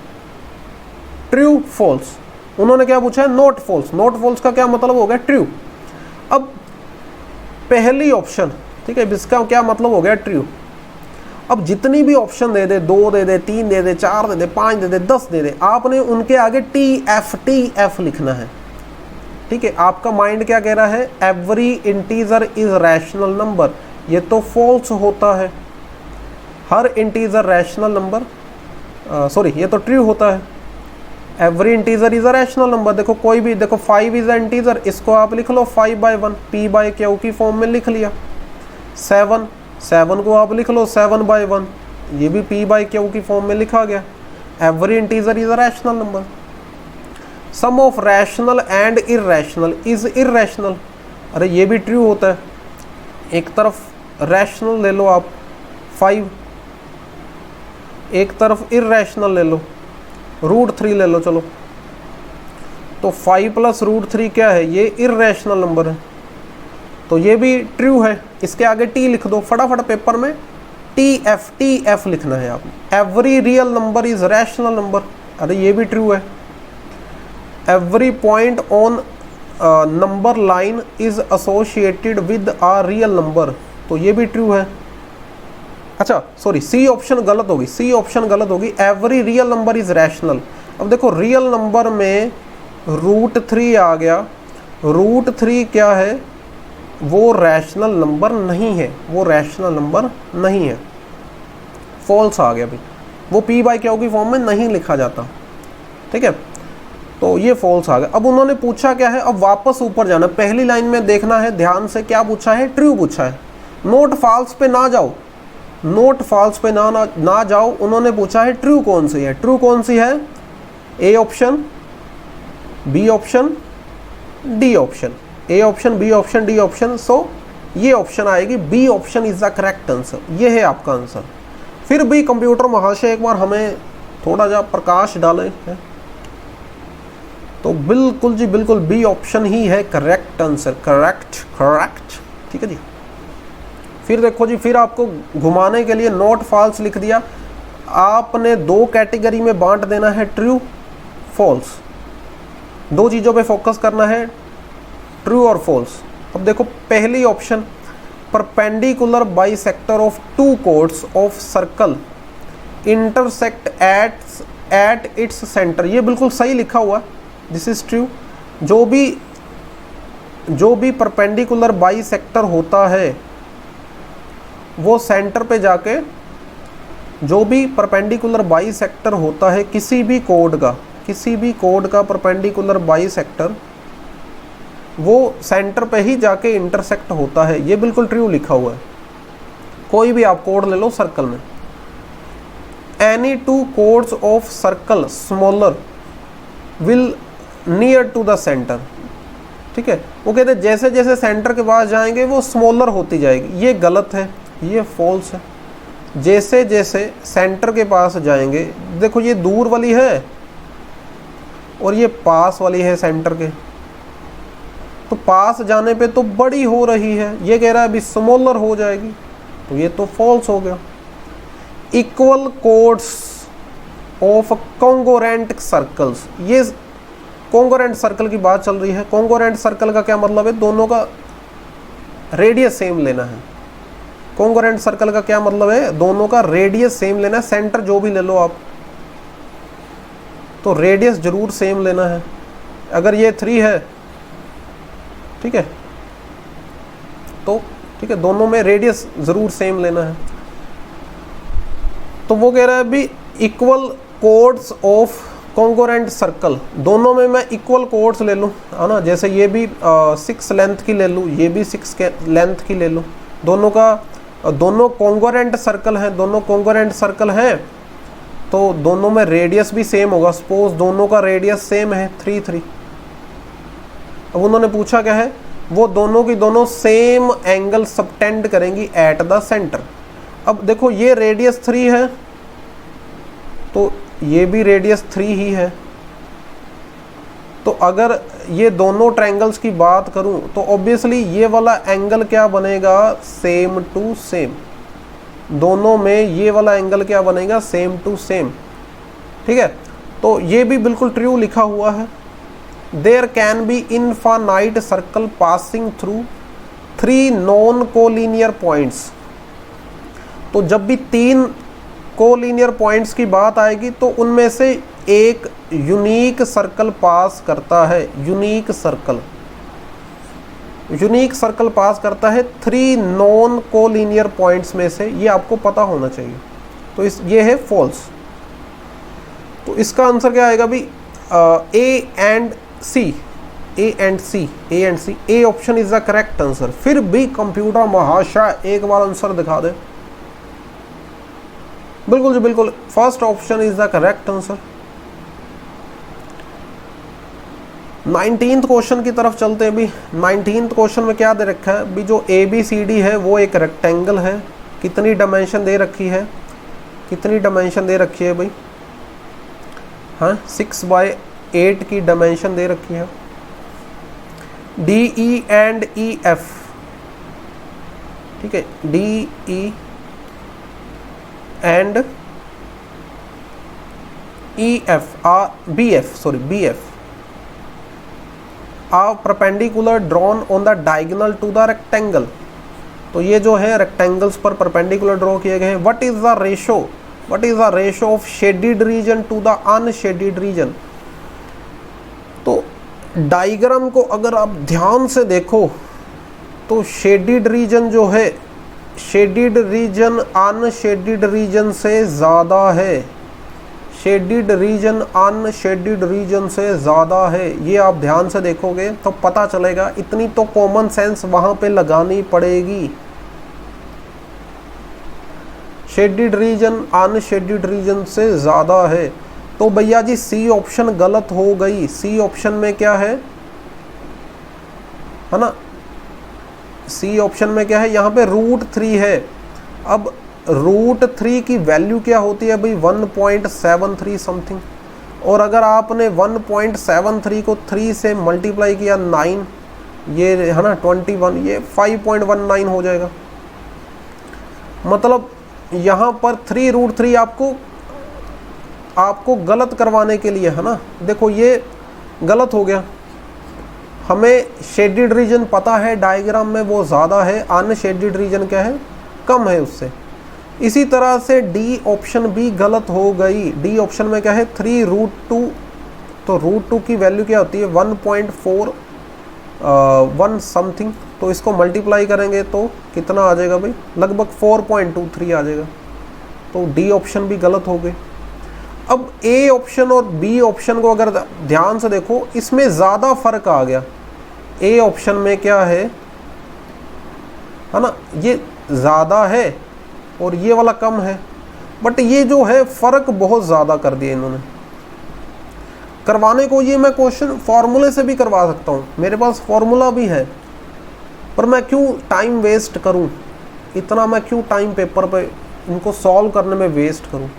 ट्रू फॉल्स। उन्होंने क्या पूछा है, नॉट फॉल्स। नॉट फॉल्स का क्या मतलब हो गया, ट्रू। अब पहली ऑप्शन, ठीक है, इसका क्या मतलब हो गया, ट्रू। अब जितनी भी ऑप्शन दे दे, 2 दे दे, 3 दे दे, 4 दे दे, 5 दे दे, 10 दे दे, आपने उनके आगे TF लिखना है। ठीक है, आपका माइंड क्या कह रहा है, every integer is rational number, ये तो फॉल्स होता है। हर इंटीजर रैशनल नंबर, सॉरी ये तो ट्रू होता है। Every integer is a rational number. देखो कोई भी, देखो 5 इज अ इंटीजर, इसको आप लिख लो 5/1, p/q की फॉर्म में लिख लिया। 7 को आप लिख लो 7/1, ये भी p/q की फॉर्म में लिखा गया। Every integer is a rational number. Sum of rational and irrational is irrational, अरे ये भी ट्रू होता है। एक तरफ रैशनल ले लो आप 5, एक तरफ इररेशनल ले लो √3 ले लो, चलो तो 5 प्लस √3 क्या है, ये इररेशनल नंबर है, तो ये भी ट्रू है। इसके आगे टी लिख दो फटाफट, पेपर में TF लिखना है आपने। Every real number is rational number, अरे ये भी ट्रू है। Every point on number line is associated with a real number, तो ये भी ट्रू है। अच्छा सॉरी, सी ऑप्शन गलत होगी, सी ऑप्शन गलत होगी, every real number is rational. अब देखो रियल नंबर में √3 आ गया, √3 क्या है, वो रैशनल नंबर नहीं है, वो रैशनल नंबर नहीं है, फॉल्स आ गया भाई, वो p/q की फॉर्म में नहीं लिखा जाता, ठीक है, तो ये फॉल्स आ गया। अब उन्होंने पूछा क्या है, अब वापस ऊपर जाना, पहली लाइन में देखना है ध्यान से, क्या पूछा है, ट्रू पूछा है, नोट फॉल्स पे ना जाओ, नोट फॉल्स पे ना जाओ, उन्होंने पूछा है ट्रू कौन सी है, ट्रू कौन सी है, A option, B option, D option, A option, B option, D option, so ये ऑप्शन आएगी, B option is the correct answer, ये है आपका आंसर। फिर भी कंप्यूटर महाशय एक बार हमें थोड़ा जा प्रकाश डालें है? तो बिल्कुल जी बिल्कुल बी ऑप्शन ही है करेक्ट आंसर, करेक्ट, ठीक है जी। फिर देखो जी, फिर आपको घुमाने के लिए नॉट फॉल्स लिख दिया, आपने दो कैटेगरी में बांट देना है, ट्रू फॉल्स, दो चीज़ों पे फोकस करना है, ट्रू और फॉल्स। अब देखो पहली option, perpendicular bisector of two chords of circle intersect at its centre, ये बिल्कुल सही लिखा हुआ, दिस इज ट्रू। जो भी परपेंडिकुलर बाइसेक्टर होता है वो सेंटर पे जाके, जो भी परपेंडिकुलर बाइसेक्टर होता है किसी भी कोड का परपेंडिकुलर बाइसेक्टर, वो सेंटर पे ही जाके इंटरसेक्ट होता है, ये बिल्कुल ट्रू लिखा हुआ है। कोई भी आप कोड ले लो सर्कल में, any two chords of circle smaller will near to the centre, ठीक है, वो कहते हैं जैसे जैसे सेंटर के पास जाएंगे वो स्मॉलर होती जाएगी, ये गलत है, ये फॉल्स है। जैसे जैसे सेंटर के पास जाएंगे, देखो ये दूर वाली है और ये पास वाली है सेंटर के, तो पास जाने पे तो बड़ी हो रही है, ये कह रहा है अभी स्मॉलर हो जाएगी, तो ये तो फॉल्स हो गया। Equal codes of congruent circles, ये कॉन्गोरेंट सर्कल की बात चल रही है। कॉन्गोरेंट सर्कल का क्या मतलब है, दोनों का रेडियस सेम लेना है। कॉन्गोरेंट सर्कल का क्या मतलब है, दोनों का रेडियस सेम लेना है, सेंटर जो भी ले लो आप, तो रेडियस जरूर सेम लेना है। अगर ये 3 है, ठीक है, तो ठीक है, दोनों में रेडियस जरूर सेम लेना है। तो वो कह रहा है भी equal codes of congruent circle, दोनों में मैं इक्वल कोड्स ले लूँ, है ना, जैसे ये भी 6 लेंथ की ले लूँ, ये भी 6 लेंथ की ले लूँ, दोनों कॉन्गोरेंट सर्कल हैं, दोनों कॉन्गोरेंट सर्कल हैं, तो दोनों में रेडियस भी सेम होगा। सपोज दोनों का रेडियस सेम है 3 अब उन्होंने पूछा क्या है, वो दोनों की दोनों सेम एंगल सबटेंड करेंगी एट द सेंटर। अब देखो ये रेडियस 3 है, तो ये भी रेडियस 3 ही है, तो अगर ये दोनों ट्रायंगल्स की बात करूं तो ऑब्वियसली ये वाला एंगल क्या बनेगा, सेम टू सेम, दोनों में ये वाला एंगल क्या बनेगा, सेम टू सेम, ठीक है, तो ये भी बिल्कुल ट्रू लिखा हुआ है। There can be infinite circle passing through 3 non collinear points, तो जब भी 3 कोलिनियर पॉइंट्स की बात आएगी तो उनमें से एक यूनिक सर्कल पास करता है, यूनिक सर्कल पास करता है 3 नॉन कोलिनियर पॉइंट्स में से, ये आपको पता होना चाहिए। तो ये है फॉल्स। तो इसका आंसर क्या आएगा भी, A and C, A option is the correct answer. फिर भी कंप्यूटर महाशय एक बार आंसर दिखा दे। बिल्कुल जी बिल्कुल, first option is the correct answer. 19th question की तरफ चलते हैं भी। 19th क्वेश्चन में क्या दे रखा है भी, जो ABCD है वो एक रेक्टेंगल है, कितनी डायमेंशन दे रखी है, कितनी डायमेंशन दे रखी है भाई, हाँ 6/8 की डायमेंशन दे रखी है। DE एंड EF, ठीक है, DE and EF BF are perpendicular drawn on the diagonal to the rectangle, तो ये जो है रेक्टेंगल्स पर परपेंडिकुलर ड्रॉ किए गए हैं। What is the ratio of shaded region to the unshaded region. तो डायग्राम को अगर आप ध्यान से देखो तो शेडिड रीजन जो है, शेडिड रीजन अनशेडिड रीजन से ज़्यादा है, शेडिड रीजन अनशेडिड रीजन से ज़्यादा है। ये आप ध्यान से देखोगे तो पता चलेगा, इतनी तो कॉमन सेंस वहाँ पे लगानी पड़ेगी। शेडिड रीजन अनशेडिड रीजन से ज़्यादा है। तो भैया जी सी ऑप्शन गलत हो गई। सी ऑप्शन में क्या है ना, सी ऑप्शन में क्या है, यहाँ पे √3 है। अब √3 की वैल्यू क्या होती है भाई, 1.73 समथिंग। और अगर आपने 1.73 को 3 से मल्टीप्लाई किया 9, ये है ना 21, ये 5.19 हो जाएगा। मतलब यहाँ पर 3√3 आपको गलत करवाने के लिए है ना। देखो ये गलत हो गया। हमें शेडिड रीजन पता है डायग्राम में वो ज़्यादा है, अनशेडिड रीजन क्या है, कम है उससे। इसी तरह से डी ऑप्शन भी गलत हो गई। डी ऑप्शन में क्या है 3√2, तो √2 की वैल्यू क्या होती है 1.41 समथिंग। तो इसको मल्टीप्लाई करेंगे तो कितना आ जाएगा भाई, लगभग 4.23 आ जाएगा। तो डी ऑप्शन भी गलत हो गई। अब ए ऑप्शन और बी ऑप्शन को अगर ध्यान से देखो, इसमें ज़्यादा फर्क आ गया। ए ऑप्शन में क्या है ना, ये ज़्यादा है और ये वाला कम है। बट ये जो है फ़र्क बहुत ज़्यादा कर दिया इन्होंने। करवाने को ये मैं क्वेश्चन फॉर्मूले से भी करवा सकता हूँ, मेरे पास फॉर्मूला भी है, पर मैं क्यों टाइम वेस्ट करूँ, इतना मैं क्यों टाइम पेपर पे इनको सॉल्व करने में वेस्ट करूँ।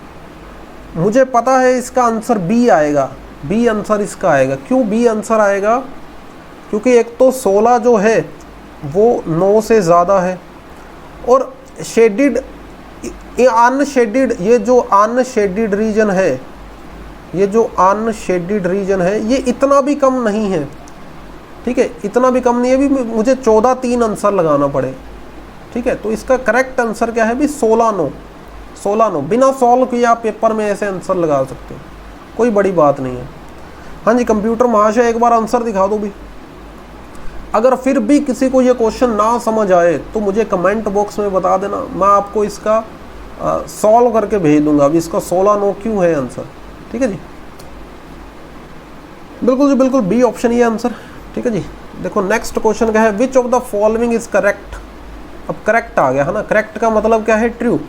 मुझे पता है इसका आंसर बी आएगा, बी आंसर इसका आएगा। क्यों बी आंसर आएगा, क्योंकि एक तो 16 जो है वो 9 से ज़्यादा है, और शेडिड अनशेडिड, ये जो अनशेडिड रीजन है, ये जो अनशेडिड रीजन है ये इतना भी कम नहीं है। ठीक है, इतना भी कम नहीं है भी मुझे 14-3 आंसर लगाना पड़े। ठीक है, तो इसका करेक्ट आंसर क्या है भी 16-9। बिना सॉल्व किए आप पेपर में ऐसे आंसर लगा सकते हो, कोई बड़ी बात नहीं है। हाँ जी कंप्यूटर महाशय एक बार आंसर दिखा दो भी। अगर फिर भी किसी को ये क्वेश्चन ना समझ आए तो मुझे कमेंट बॉक्स में बता देना, मैं आपको इसका सॉल्व करके भेज दूंगा। अभी इसका 16-9 क्यों है आंसर। ठीक है जी, बिल्कुल जी बिल्कुल बी ऑप्शन ये आंसर। ठीक है जी, देखो नेक्स्ट क्वेश्चन क्या है, विच of the following is correct. अब करेक्ट आ गया है ना, करेक्ट का मतलब क्या है ट्रू।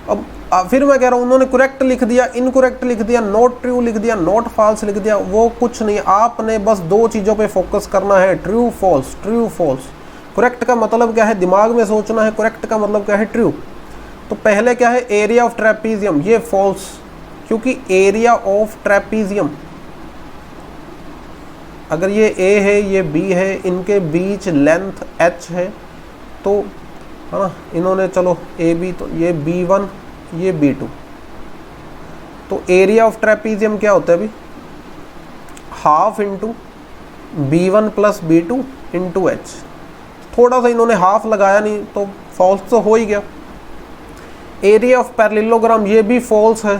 अब फिर मैं कह रहा हूँ उन्होंने करेक्ट लिख दिया, इनकरेक्ट लिख दिया, नॉट ट्रू लिख दिया, नॉट फॉल्स लिख दिया, वो कुछ नहीं। आपने बस 2 चीज़ों पे फोकस करना है, true false, true false. Correct का मतलब क्या है, दिमाग में सोचना है, करेक्ट का मतलब क्या है ट्रू। तो पहले क्या है एरिया ऑफ ट्रेपीजियम, ये फॉल्स, क्योंकि एरिया ऑफ ट्रेपीजियम, अगर ये ए है ये बी है, इनके बीच लेंथ h है, तो है ना इन्होंने चलो ए बी, तो ये B1 ये B2, तो एरिया ऑफ ट्रेपीजियम क्या होता है अभी, half into B1 plus B2 into h। थोड़ा सा इन्होंने हाफ लगाया नहीं तो फॉल्स तो हो ही गया। एरिया ऑफ पैरेललोग्राम ये भी फॉल्स है,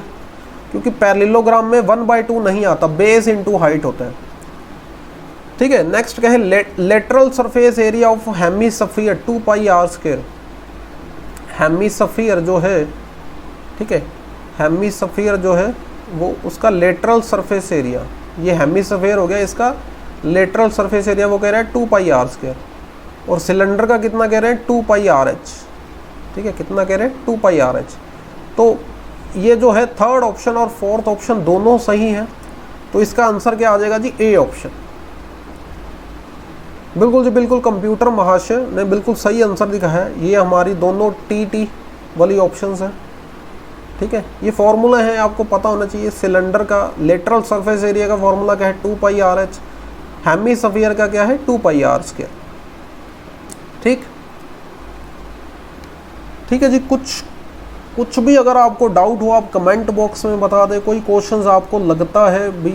क्योंकि पैरेललोग्राम में 1/2 नहीं आता, बेस इंटू हाइट होता है। ठीक है, नेक्स्ट क्या है lateral surface area of hemisphere 2πr²। Hemisphere जो है, ठीक है, हेमीस्फीयर जो है वो उसका लेटरल सरफेस एरिया, ये हेमीस्फीयर हो गया, इसका लेटरल सरफेस एरिया वो कह रहा है 2πr²। और सिलेंडर का कितना कह रहे हैं 2πrh। ठीक है, कितना कह रहे हैं 2πrh। तो ये जो है थर्ड ऑप्शन और फोर्थ ऑप्शन दोनों सही हैं, तो इसका आंसर क्या आ जाएगा जी ए ऑप्शन। बिल्कुल जी बिल्कुल, कंप्यूटर महाशय ने बिल्कुल सही आंसर दिखाया है। ये हमारी दोनों टी वाली ऑप्शंस हैं। ठीक है, ये फॉर्मूला है, आपको पता होना चाहिए। सिलेंडर का लेटरल सरफेस एरिया का फॉर्मूला क्या है 2πrh, हेमीस्फीयर का क्या है 2πr²। ठीक है जी, कुछ भी अगर आपको डाउट हो आप कमेंट बॉक्स में बता दें। कोई क्वेश्चंस आपको लगता है भी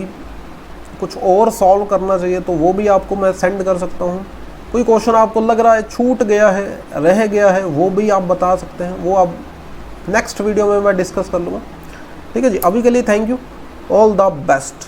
कुछ और सॉल्व करना चाहिए तो वो भी आपको मैं सेंड कर सकता हूँ। कोई क्वेश्चन आपको लग रहा है छूट गया है, रह गया है, वो भी आप बता सकते हैं, वो आप नेक्स्ट वीडियो में मैं डिस्कस कर लूँगा। ठीक है जी, अभी के लिए thank you, all the best.